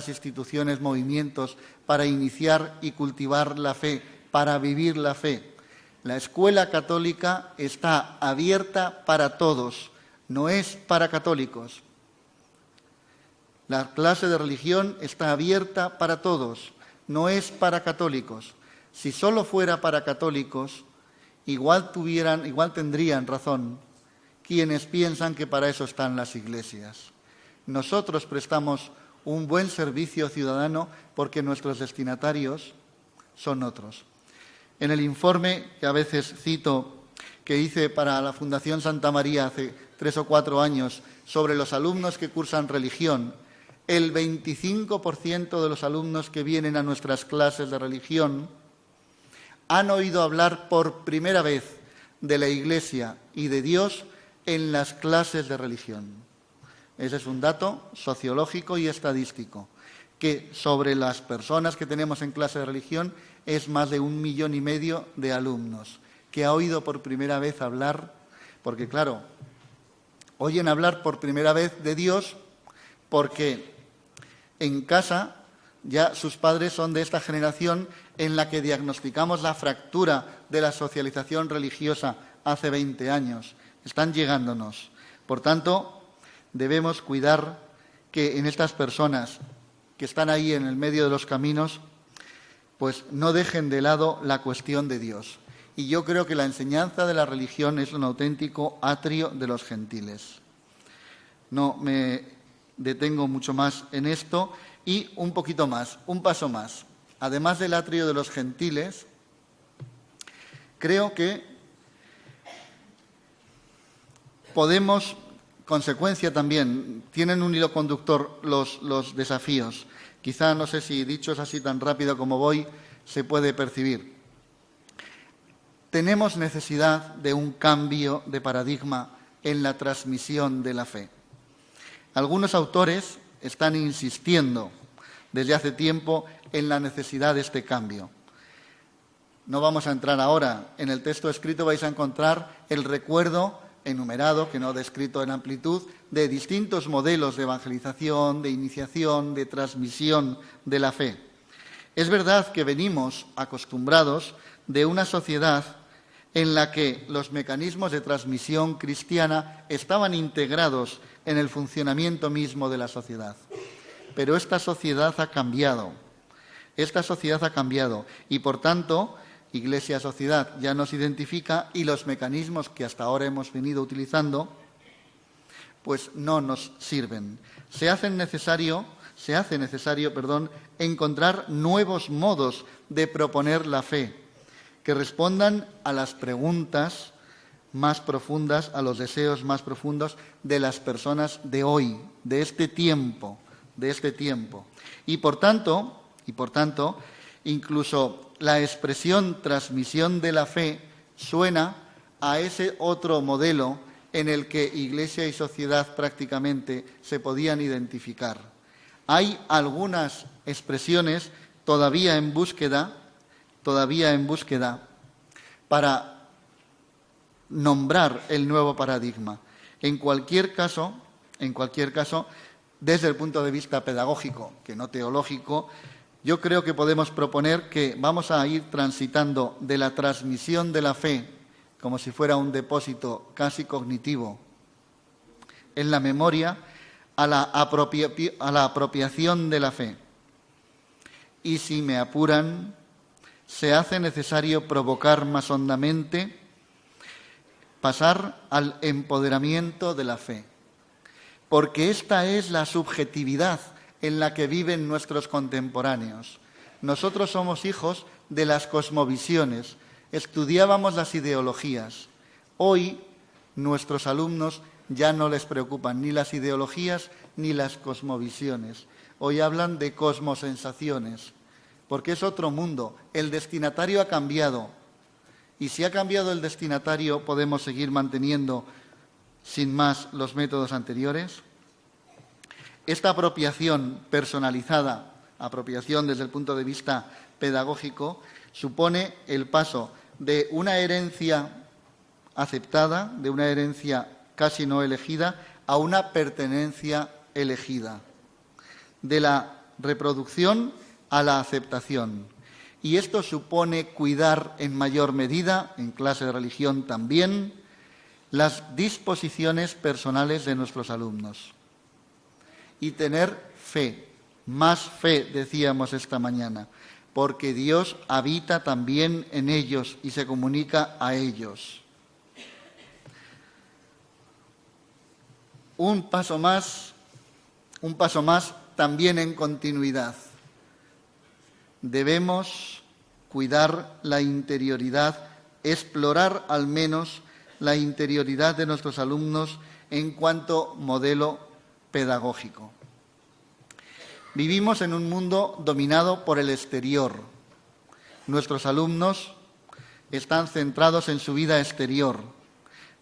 instituciones, movimientos para iniciar y cultivar la fe, para vivir la fe. La escuela católica está abierta para todos, no es para católicos. La clase de religión está abierta para todos, no es para católicos. Si solo fuera para católicos, igual tendrían razón quienes piensan que para eso están las iglesias. Nosotros prestamos un buen servicio ciudadano porque nuestros destinatarios son otros. En el informe que a veces cito, que hice para la Fundación Santa María hace 3 o 4 años sobre los alumnos que cursan religión, el 25% de los alumnos que vienen a nuestras clases de religión han oído hablar por primera vez de la Iglesia y de Dios en las clases de religión. Ese es un dato sociológico y estadístico, que sobre las personas que tenemos en clase de religión es más de 1,5 millones de alumnos que ha oído por primera vez hablar, porque claro, oyen hablar por primera vez de Dios porque en casa ya sus padres son de esta generación en la que diagnosticamos la fractura de la socialización religiosa hace 20 años. Están llegándonos. Por tanto, debemos cuidar que en estas personas que están ahí en el medio de los caminos, pues no dejen de lado la cuestión de Dios. Y yo creo que la enseñanza de la religión es un auténtico atrio de los gentiles. No me detengo mucho más en esto y un poquito más, un paso más. Además del atrio de los gentiles, creo que podemos, consecuencia también, tienen un hilo conductor los desafíos. Quizá, no sé si dichos así tan rápido como voy, se puede percibir. Tenemos necesidad de un cambio de paradigma en la transmisión de la fe. Algunos autores están insistiendo desde hace tiempo en la necesidad de este cambio. No vamos a entrar ahora. En el texto escrito vais a encontrar el recuerdo enumerado, que no descrito en amplitud, de distintos modelos de evangelización, de iniciación, de transmisión de la fe. Es verdad que venimos acostumbrados de una sociedad en la que los mecanismos de transmisión cristiana estaban integrados en el funcionamiento mismo de la sociedad. Pero esta sociedad ha cambiado. Esta sociedad ha cambiado y, por tanto, Iglesia-sociedad ya nos identifica y los mecanismos que hasta ahora hemos venido utilizando pues no nos sirven. Se hace necesario, encontrar nuevos modos de proponer la fe que respondan a las preguntas más profundas, a los deseos más profundos de las personas de hoy, de este tiempo. Y por tanto, incluso la expresión transmisión de la fe suena a ese otro modelo en el que Iglesia y sociedad prácticamente se podían identificar. Hay algunas expresiones todavía en búsqueda para nombrar el nuevo paradigma. En cualquier caso, desde el punto de vista pedagógico, que no teológico, yo creo que podemos proponer que vamos a ir transitando de la transmisión de la fe, como si fuera un depósito casi cognitivo en la memoria, a la apropiación de la fe. Y si me apuran, se hace necesario provocar más hondamente, pasar al empoderamiento de la fe. Porque esta es la subjetividad en la que viven nuestros contemporáneos. Nosotros somos hijos de las cosmovisiones, estudiábamos las ideologías. Hoy nuestros alumnos ya no les preocupan ni las ideologías ni las cosmovisiones. Hoy hablan de cosmosensaciones, porque es otro mundo. El destinatario ha cambiado. Y si ha cambiado el destinatario, ¿podemos seguir manteniendo sin más los métodos anteriores? Esta apropiación personalizada, apropiación desde el punto de vista pedagógico, supone el paso de una herencia aceptada, de una herencia casi no elegida, a una pertenencia elegida, de la reproducción a la aceptación. Y esto supone cuidar en mayor medida, en clase de religión también, las disposiciones personales de nuestros alumnos. Y tener fe, más fe, decíamos esta mañana, porque Dios habita también en ellos y se comunica a ellos. Un paso más también en continuidad. Debemos cuidar la interioridad, explorar al menos la interioridad de nuestros alumnos en cuanto modelo pedagógico. Vivimos en un mundo dominado por el exterior. Nuestros alumnos están centrados en su vida exterior.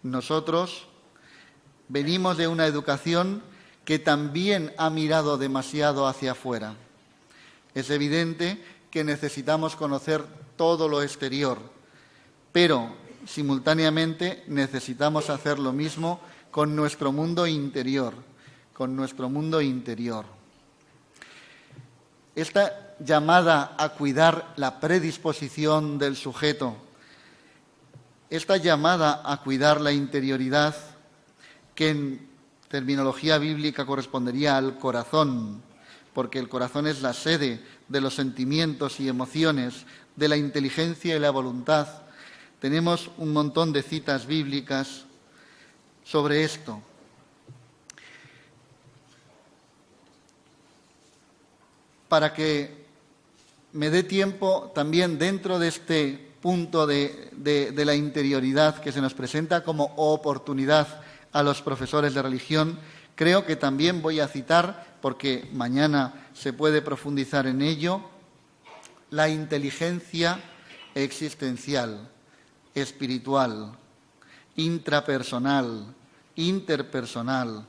Nosotros venimos de una educación que también ha mirado demasiado hacia afuera. Es evidente que necesitamos conocer todo lo exterior, pero simultáneamente necesitamos hacer lo mismo con nuestro mundo interior, Esta llamada a cuidar la predisposición del sujeto, esta llamada a cuidar la interioridad, que en terminología bíblica correspondería al corazón, porque el corazón es la sede de los sentimientos y emociones, de la inteligencia y la voluntad. Tenemos un montón de citas bíblicas sobre esto. Para que me dé tiempo también dentro de este punto de la interioridad que se nos presenta como oportunidad a los profesores de religión, creo que también voy a citar, porque mañana se puede profundizar en ello, la inteligencia existencial, espiritual, intrapersonal, interpersonal,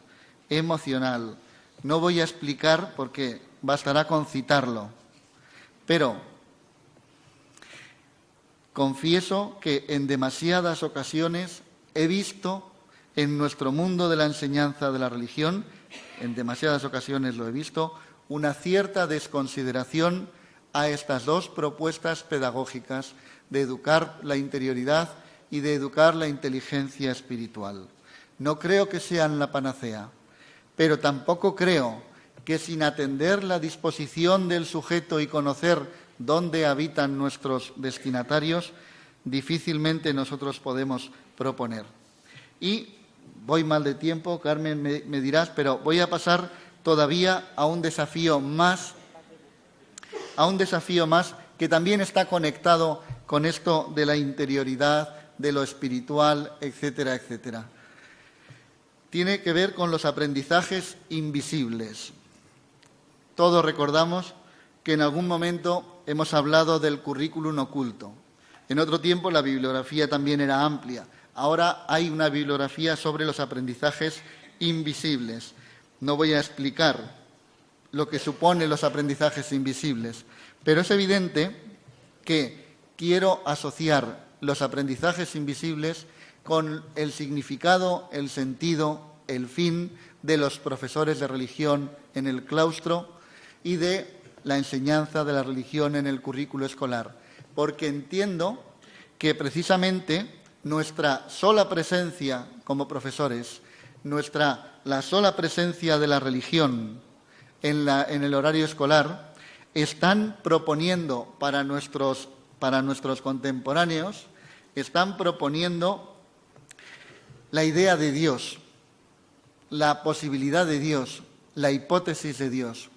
emocional. No voy a explicar porque bastará con citarlo, pero confieso que en demasiadas ocasiones he visto en nuestro mundo de la enseñanza de la religión, en demasiadas ocasiones lo he visto, una cierta desconsideración a estas dos propuestas pedagógicas de educar la interioridad y de educar la inteligencia espiritual. No creo que sean la panacea, pero tampoco creo que sin atender la disposición del sujeto y conocer dónde habitan nuestros destinatarios, difícilmente nosotros podemos proponer. Y voy mal de tiempo, Carmen, me dirás, pero voy a pasar todavía a un desafío más que también está conectado con esto de la interioridad, de lo espiritual, etcétera, etcétera. Tiene que ver con los aprendizajes invisibles. Todos recordamos que en algún momento hemos hablado del currículum oculto. En otro tiempo la bibliografía también era amplia. Ahora hay una bibliografía sobre los aprendizajes invisibles. No voy a explicar lo que suponen los aprendizajes invisibles, pero es evidente que quiero asociar los aprendizajes invisibles con el significado, el sentido, el fin de los profesores de religión en el claustro y de la enseñanza de la religión en el currículo escolar, porque entiendo que precisamente nuestra sola presencia como profesores, la sola presencia de la religión en el horario escolar, están proponiendo para nuestros contemporáneos, están proponiendo la idea de Dios, la posibilidad de Dios, la hipótesis de Dios,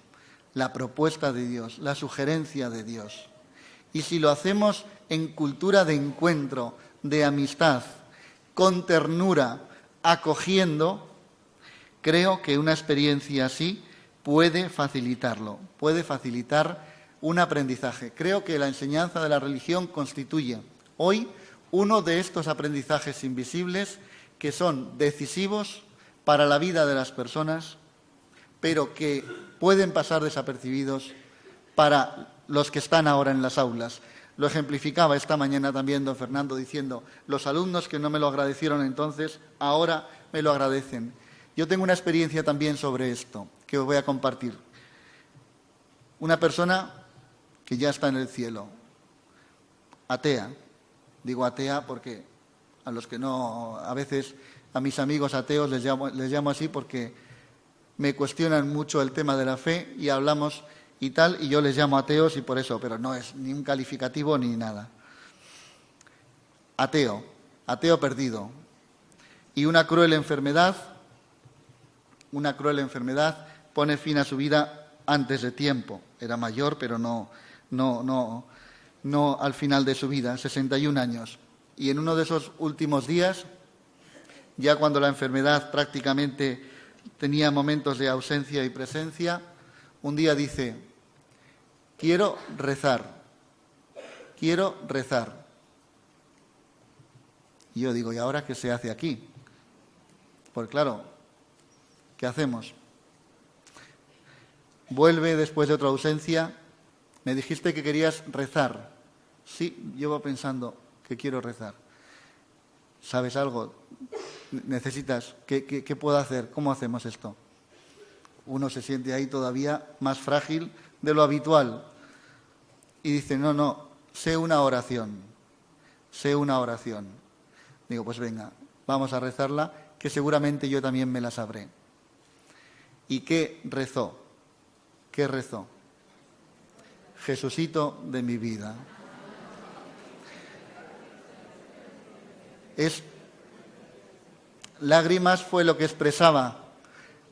la propuesta de Dios, la sugerencia de Dios. Y si lo hacemos en cultura de encuentro, de amistad, con ternura, acogiendo, creo que una experiencia así puede facilitarlo, puede facilitar un aprendizaje. Creo que la enseñanza de la religión constituye hoy uno de estos aprendizajes invisibles que son decisivos para la vida de las personas, pero que pueden pasar desapercibidos para los que están ahora en las aulas. Lo ejemplificaba esta mañana también don Fernando diciendo, los alumnos que no me lo agradecieron entonces, ahora me lo agradecen. Yo tengo una experiencia también sobre esto que os voy a compartir. Una persona que ya está en el cielo, atea. Digo atea porque a los que no, a veces a mis amigos ateos les llamo así porque me cuestionan mucho el tema de la fe y hablamos y tal, y yo les llamo ateos y por eso, pero no es ni un calificativo ni nada. Ateo perdido. Y una cruel enfermedad pone fin a su vida antes de tiempo. Era mayor, pero no al final de su vida, 61 años. Y en uno de esos últimos días, ya cuando la enfermedad prácticamente tenía momentos de ausencia y presencia, un día dice, quiero rezar. Y yo digo, ¿y ahora qué se hace aquí? Pues claro, ¿qué hacemos? Vuelve después de otra ausencia, me dijiste que querías rezar. Sí, llevo pensando que quiero rezar. ¿Sabes algo? ¿Necesitas? ¿Qué puedo hacer? ¿Cómo hacemos esto? Uno se siente ahí todavía más frágil de lo habitual. Y dice, no, sé una oración. Digo, pues venga, vamos a rezarla, que seguramente yo también me la sabré. ¿Y qué rezó? Jesucito de mi vida. Lágrimas fue lo que expresaba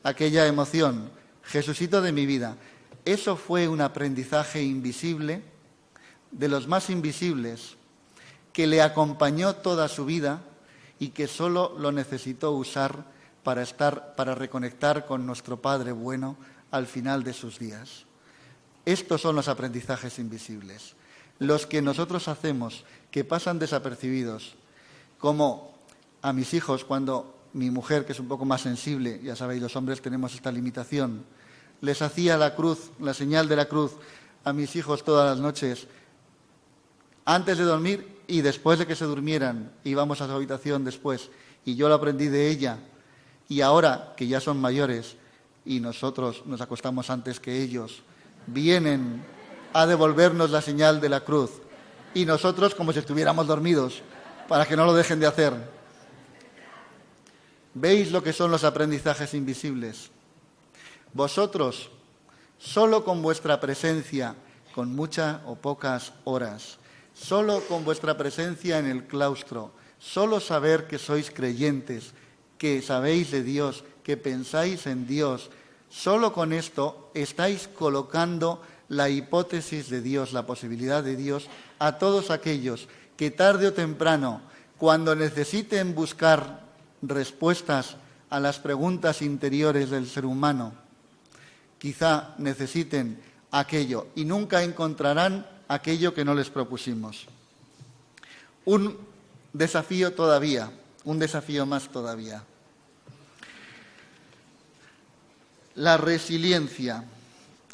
aquella emoción. Jesucito de mi vida. Eso fue un aprendizaje invisible, de los más invisibles, que le acompañó toda su vida y que solo lo necesitó usar para reconectar con nuestro Padre bueno al final de sus días. Estos son los aprendizajes invisibles, los que nosotros hacemos, que pasan desapercibidos, como a mis hijos cuando mi mujer, que es un poco más sensible, ya sabéis, los hombres tenemos esta limitación, les hacía la cruz, la señal de la cruz a mis hijos todas las noches, antes de dormir y después de que se durmieran, íbamos a su habitación después, y yo lo aprendí de ella, y ahora que ya son mayores y nosotros nos acostamos antes que ellos, vienen a devolvernos la señal de la cruz, y nosotros como si estuviéramos dormidos, para que no lo dejen de hacer. ¿Veis lo que son los aprendizajes invisibles? Vosotros, solo con vuestra presencia, con muchas o pocas horas, solo con vuestra presencia en el claustro, solo saber que sois creyentes, que sabéis de Dios, que pensáis en Dios, solo con esto estáis colocando la hipótesis de Dios, la posibilidad de Dios, a todos aquellos que tarde o temprano, cuando necesiten buscar respuestas a las preguntas interiores del ser humano, quizá necesiten aquello y nunca encontrarán aquello que no les propusimos. Un desafío todavía un desafío más todavía. La resiliencia.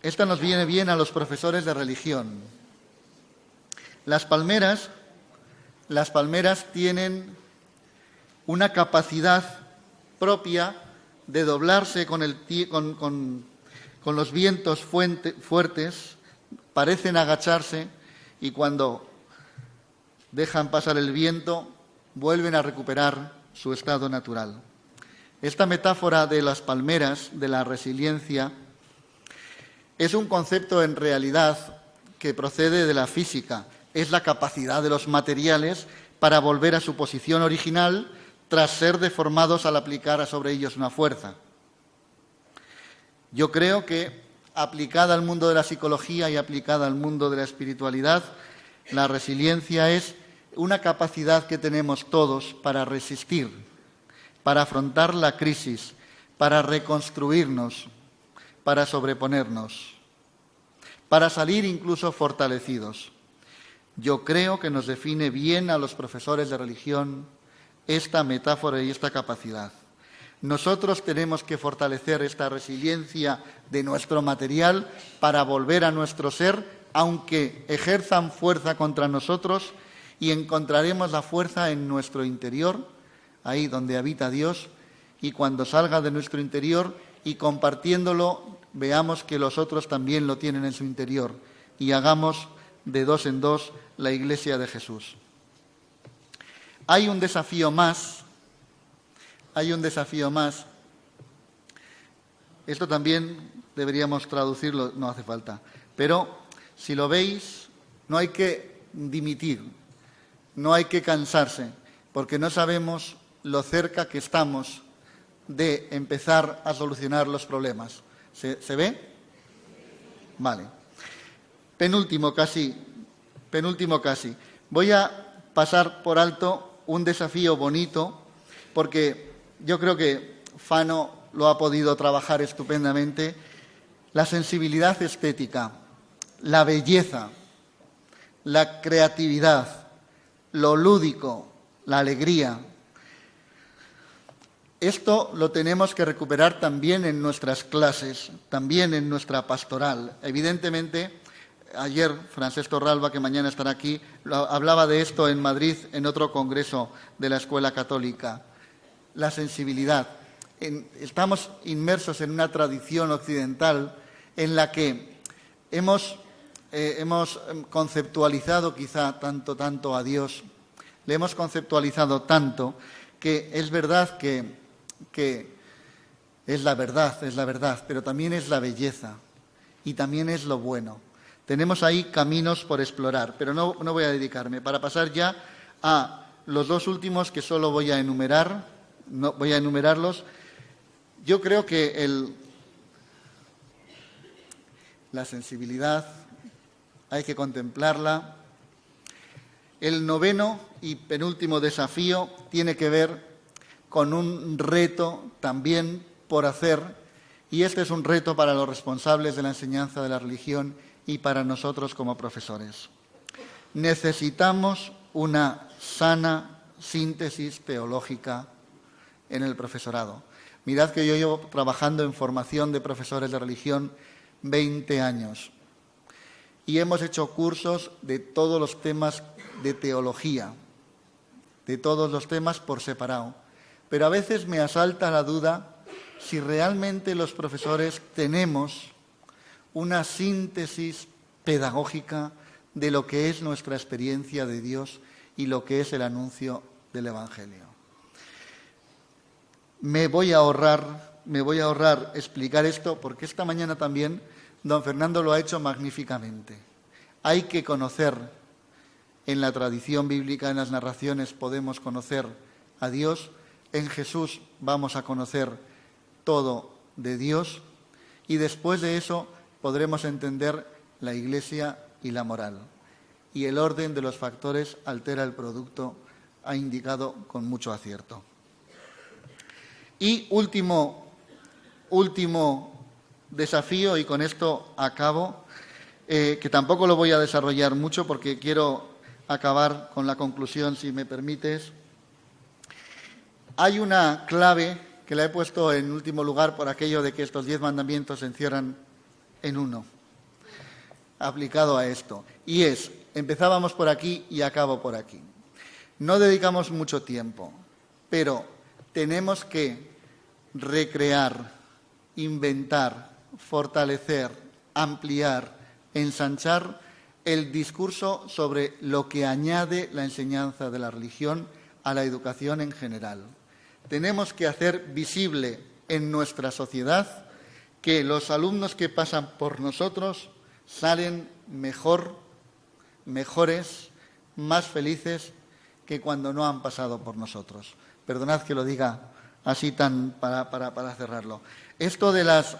Esta nos viene bien a los profesores de religión. Las palmeras tienen una capacidad propia de doblarse con los vientos fuertes, parecen agacharse y cuando dejan pasar el viento vuelven a recuperar su estado natural. Esta metáfora de las palmeras, de la resiliencia, es un concepto en realidad que procede de la física. Es la capacidad de los materiales para volver a su posición original tras ser deformados al aplicar sobre ellos una fuerza. Yo creo que, aplicada al mundo de la psicología y aplicada al mundo de la espiritualidad, la resiliencia es una capacidad que tenemos todos para resistir, para afrontar la crisis, para reconstruirnos, para sobreponernos, para salir incluso fortalecidos. Yo creo que nos define bien a los profesores de religión esta metáfora y esta capacidad. Nosotros tenemos que fortalecer esta resiliencia de nuestro material para volver a nuestro ser, aunque ejerzan fuerza contra nosotros, y encontraremos la fuerza en nuestro interior, ahí donde habita Dios, y cuando salga de nuestro interior y compartiéndolo, veamos que los otros también lo tienen en su interior, y hagamos de dos en dos la Iglesia de Jesús. Hay un desafío más. Esto también deberíamos traducirlo, no hace falta. Pero si lo veis, no hay que dimitir, no hay que cansarse, porque no sabemos lo cerca que estamos de empezar a solucionar los problemas. ¿Se ve? Vale. Penúltimo casi. Voy a pasar por alto un desafío bonito, porque yo creo que Fano lo ha podido trabajar estupendamente. La sensibilidad estética, la belleza, la creatividad, lo lúdico, la alegría. Esto lo tenemos que recuperar también en nuestras clases, también en nuestra pastoral. Evidentemente, ayer Francesc Torralba, que mañana estará aquí, hablaba de esto en Madrid en otro congreso de la Escuela Católica. La sensibilidad. Estamos inmersos en una tradición occidental en la que hemos conceptualizado quizá tanto a Dios, le hemos conceptualizado tanto que es verdad que es la verdad, pero también es la belleza y también es lo bueno. Tenemos ahí caminos por explorar, pero no voy a dedicarme. Para pasar ya a los dos últimos que solo voy a enumerar, no voy a enumerarlos. Yo creo que la sensibilidad hay que contemplarla. El noveno y penúltimo desafío tiene que ver con un reto también por hacer, y este es un reto para los responsables de la enseñanza de la religión y para nosotros como profesores. Necesitamos una sana síntesis teológica en el profesorado. Mirad que yo llevo trabajando en formación de profesores de religión 20 años y hemos hecho cursos de todos los temas de teología, de todos los temas por separado. Pero a veces me asalta la duda si realmente los profesores tenemos una síntesis pedagógica de lo que es nuestra experiencia de Dios y lo que es el anuncio del Evangelio. Me voy a ahorrar explicar esto porque esta mañana también don Fernando lo ha hecho magníficamente. Hay que conocer, en la tradición bíblica, en las narraciones podemos conocer a Dios, en Jesús vamos a conocer todo de Dios y después de eso podremos entender la Iglesia y la moral. Y el orden de los factores altera el producto, ha indicado con mucho acierto. Y último desafío, y con esto acabo, que tampoco lo voy a desarrollar mucho porque quiero acabar con la conclusión, si me permites. Hay una clave que la he puesto en último lugar por aquello de que estos 10 mandamientos se encierran en uno, aplicado a esto. Y es, empezábamos por aquí y acabo por aquí. No dedicamos mucho tiempo, pero tenemos que recrear, inventar, fortalecer, ampliar, ensanchar el discurso sobre lo que añade la enseñanza de la religión a la educación en general. Tenemos que hacer visible en nuestra sociedad que los alumnos que pasan por nosotros salen mejores, más felices que cuando no han pasado por nosotros. Perdonad que lo diga así para cerrarlo. Esto de las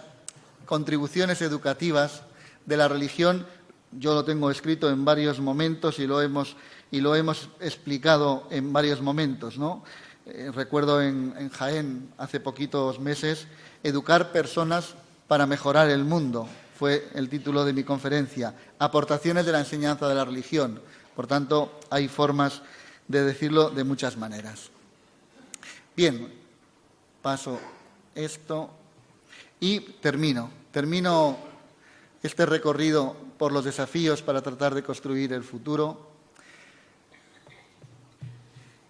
contribuciones educativas de la religión, yo lo tengo escrito en varios momentos y lo hemos explicado en varios momentos, ¿no? Recuerdo en Jaén, hace poquitos meses, Educar personas para mejorar el mundo, fue el título de mi conferencia. Aportaciones de la enseñanza de la religión. Por tanto, hay formas de decirlo de muchas maneras. Bien, paso esto y termino este recorrido por los desafíos para tratar de construir el futuro.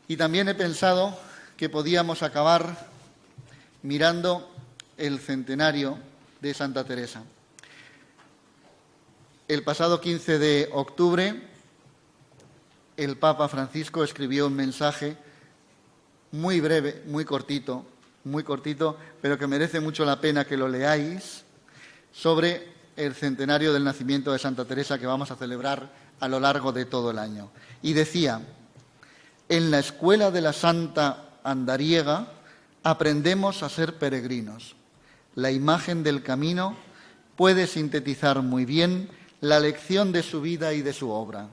Y también he pensado que podíamos acabar mirando el centenario de Santa Teresa. El pasado 15 de octubre, el Papa Francisco escribió un mensaje muy breve, muy cortito, pero que merece mucho la pena que lo leáis, sobre el centenario del nacimiento de Santa Teresa que vamos a celebrar a lo largo de todo el año. Y decía: en la escuela de la Santa Andariega aprendemos a ser peregrinos. La imagen del camino puede sintetizar muy bien la lección de su vida y de su obra.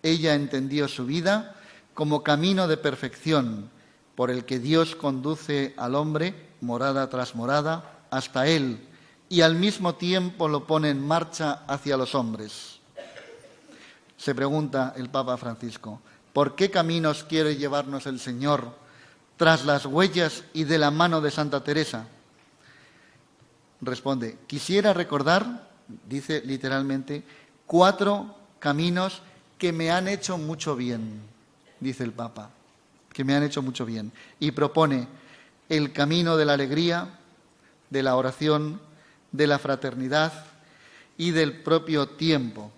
Ella entendió su vida como camino de perfección por el que Dios conduce al hombre, morada tras morada, hasta Él, y al mismo tiempo lo pone en marcha hacia los hombres. Se pregunta el Papa Francisco: ¿por qué caminos quiere llevarnos el Señor tras las huellas y de la mano de Santa Teresa? Responde: quisiera recordar, dice literalmente, 4 caminos que me han hecho mucho bien, dice el Papa, que me han hecho mucho bien. Y propone el camino de la alegría, de la oración, de la fraternidad y del propio tiempo.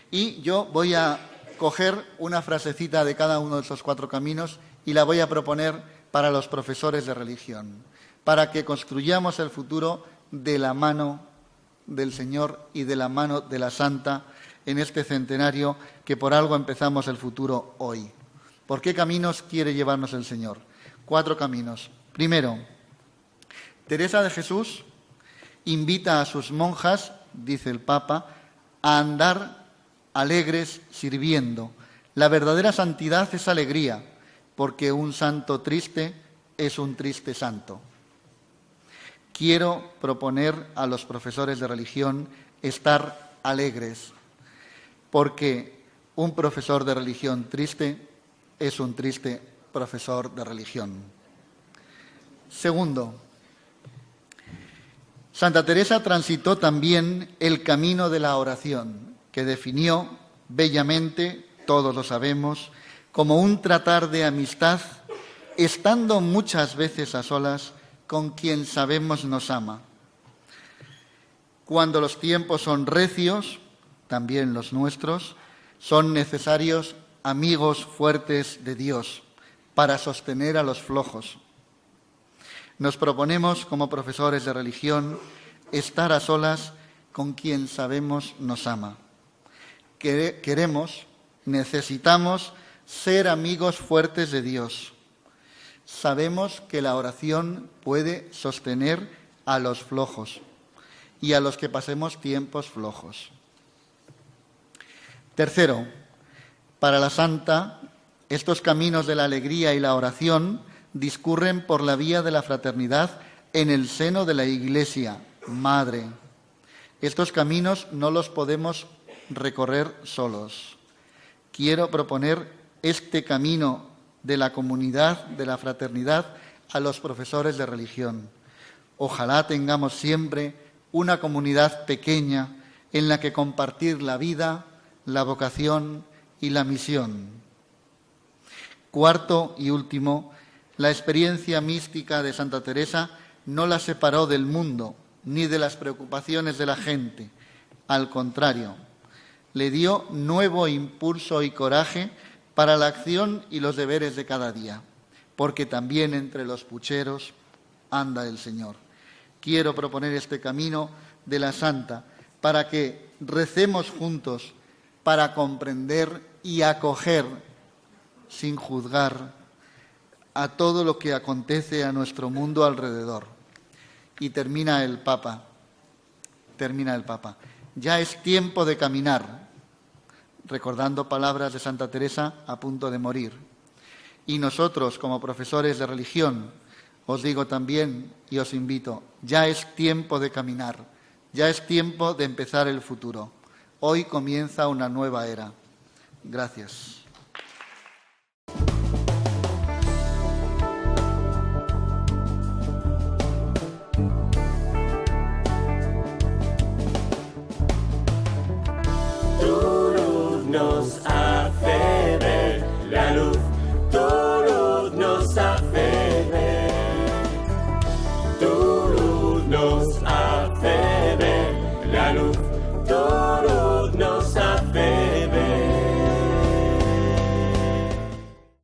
Y yo voy a coger una frasecita de cada uno de esos 4 caminos y la voy a proponer para los profesores de religión, para que construyamos el futuro de la mano del Señor y de la mano de la Santa en este centenario que por algo empezamos el futuro hoy. ¿Por qué caminos quiere llevarnos el Señor? 4 caminos. Primero, Teresa de Jesús invita a sus monjas, dice el Papa, a andar alegres sirviendo. La verdadera santidad es alegría, porque un santo triste es un triste santo. Quiero proponer a los profesores de religión estar alegres, porque un profesor de religión triste es un triste profesor de religión. Segundo, Santa Teresa transitó también el camino de la oración, que definió bellamente, todos lo sabemos, como un tratar de amistad, estando muchas veces a solas con quien sabemos nos ama. Cuando los tiempos son recios, también los nuestros, son necesarios amigos fuertes de Dios para sostener a los flojos. Nos proponemos, como profesores de religión, estar a solas con quien sabemos nos ama. Necesitamos ser amigos fuertes de Dios. Sabemos que la oración puede sostener a los flojos y a los que pasemos tiempos flojos. Tercero, para la Santa, estos caminos de la alegría y la oración discurren por la vía de la fraternidad en el seno de la Iglesia, Madre. Estos caminos no los podemos recorrer solos. Quiero proponer este camino de la comunidad, de la fraternidad, a los profesores de religión. Ojalá tengamos siempre una comunidad pequeña en la que compartir la vida, la vocación y la misión. Cuarto y último, la experiencia mística de Santa Teresa no la separó del mundo ni de las preocupaciones de la gente. Al contrario, le dio nuevo impulso y coraje para la acción y los deberes de cada día, porque también entre los pucheros anda el Señor. Quiero proponer este camino de la Santa para que recemos juntos para comprender y acoger, sin juzgar, a todo lo que acontece a nuestro mundo alrededor. Y termina el Papa. Ya es tiempo de caminar, recordando palabras de Santa Teresa a punto de morir. Y nosotros, como profesores de religión, os digo también y os invito, ya es tiempo de caminar, ya es tiempo de empezar el futuro. Hoy comienza una nueva era. Gracias. Nos hace ver la luz, tu luz nos hace ver, tu luz nos hace ver la luz, tu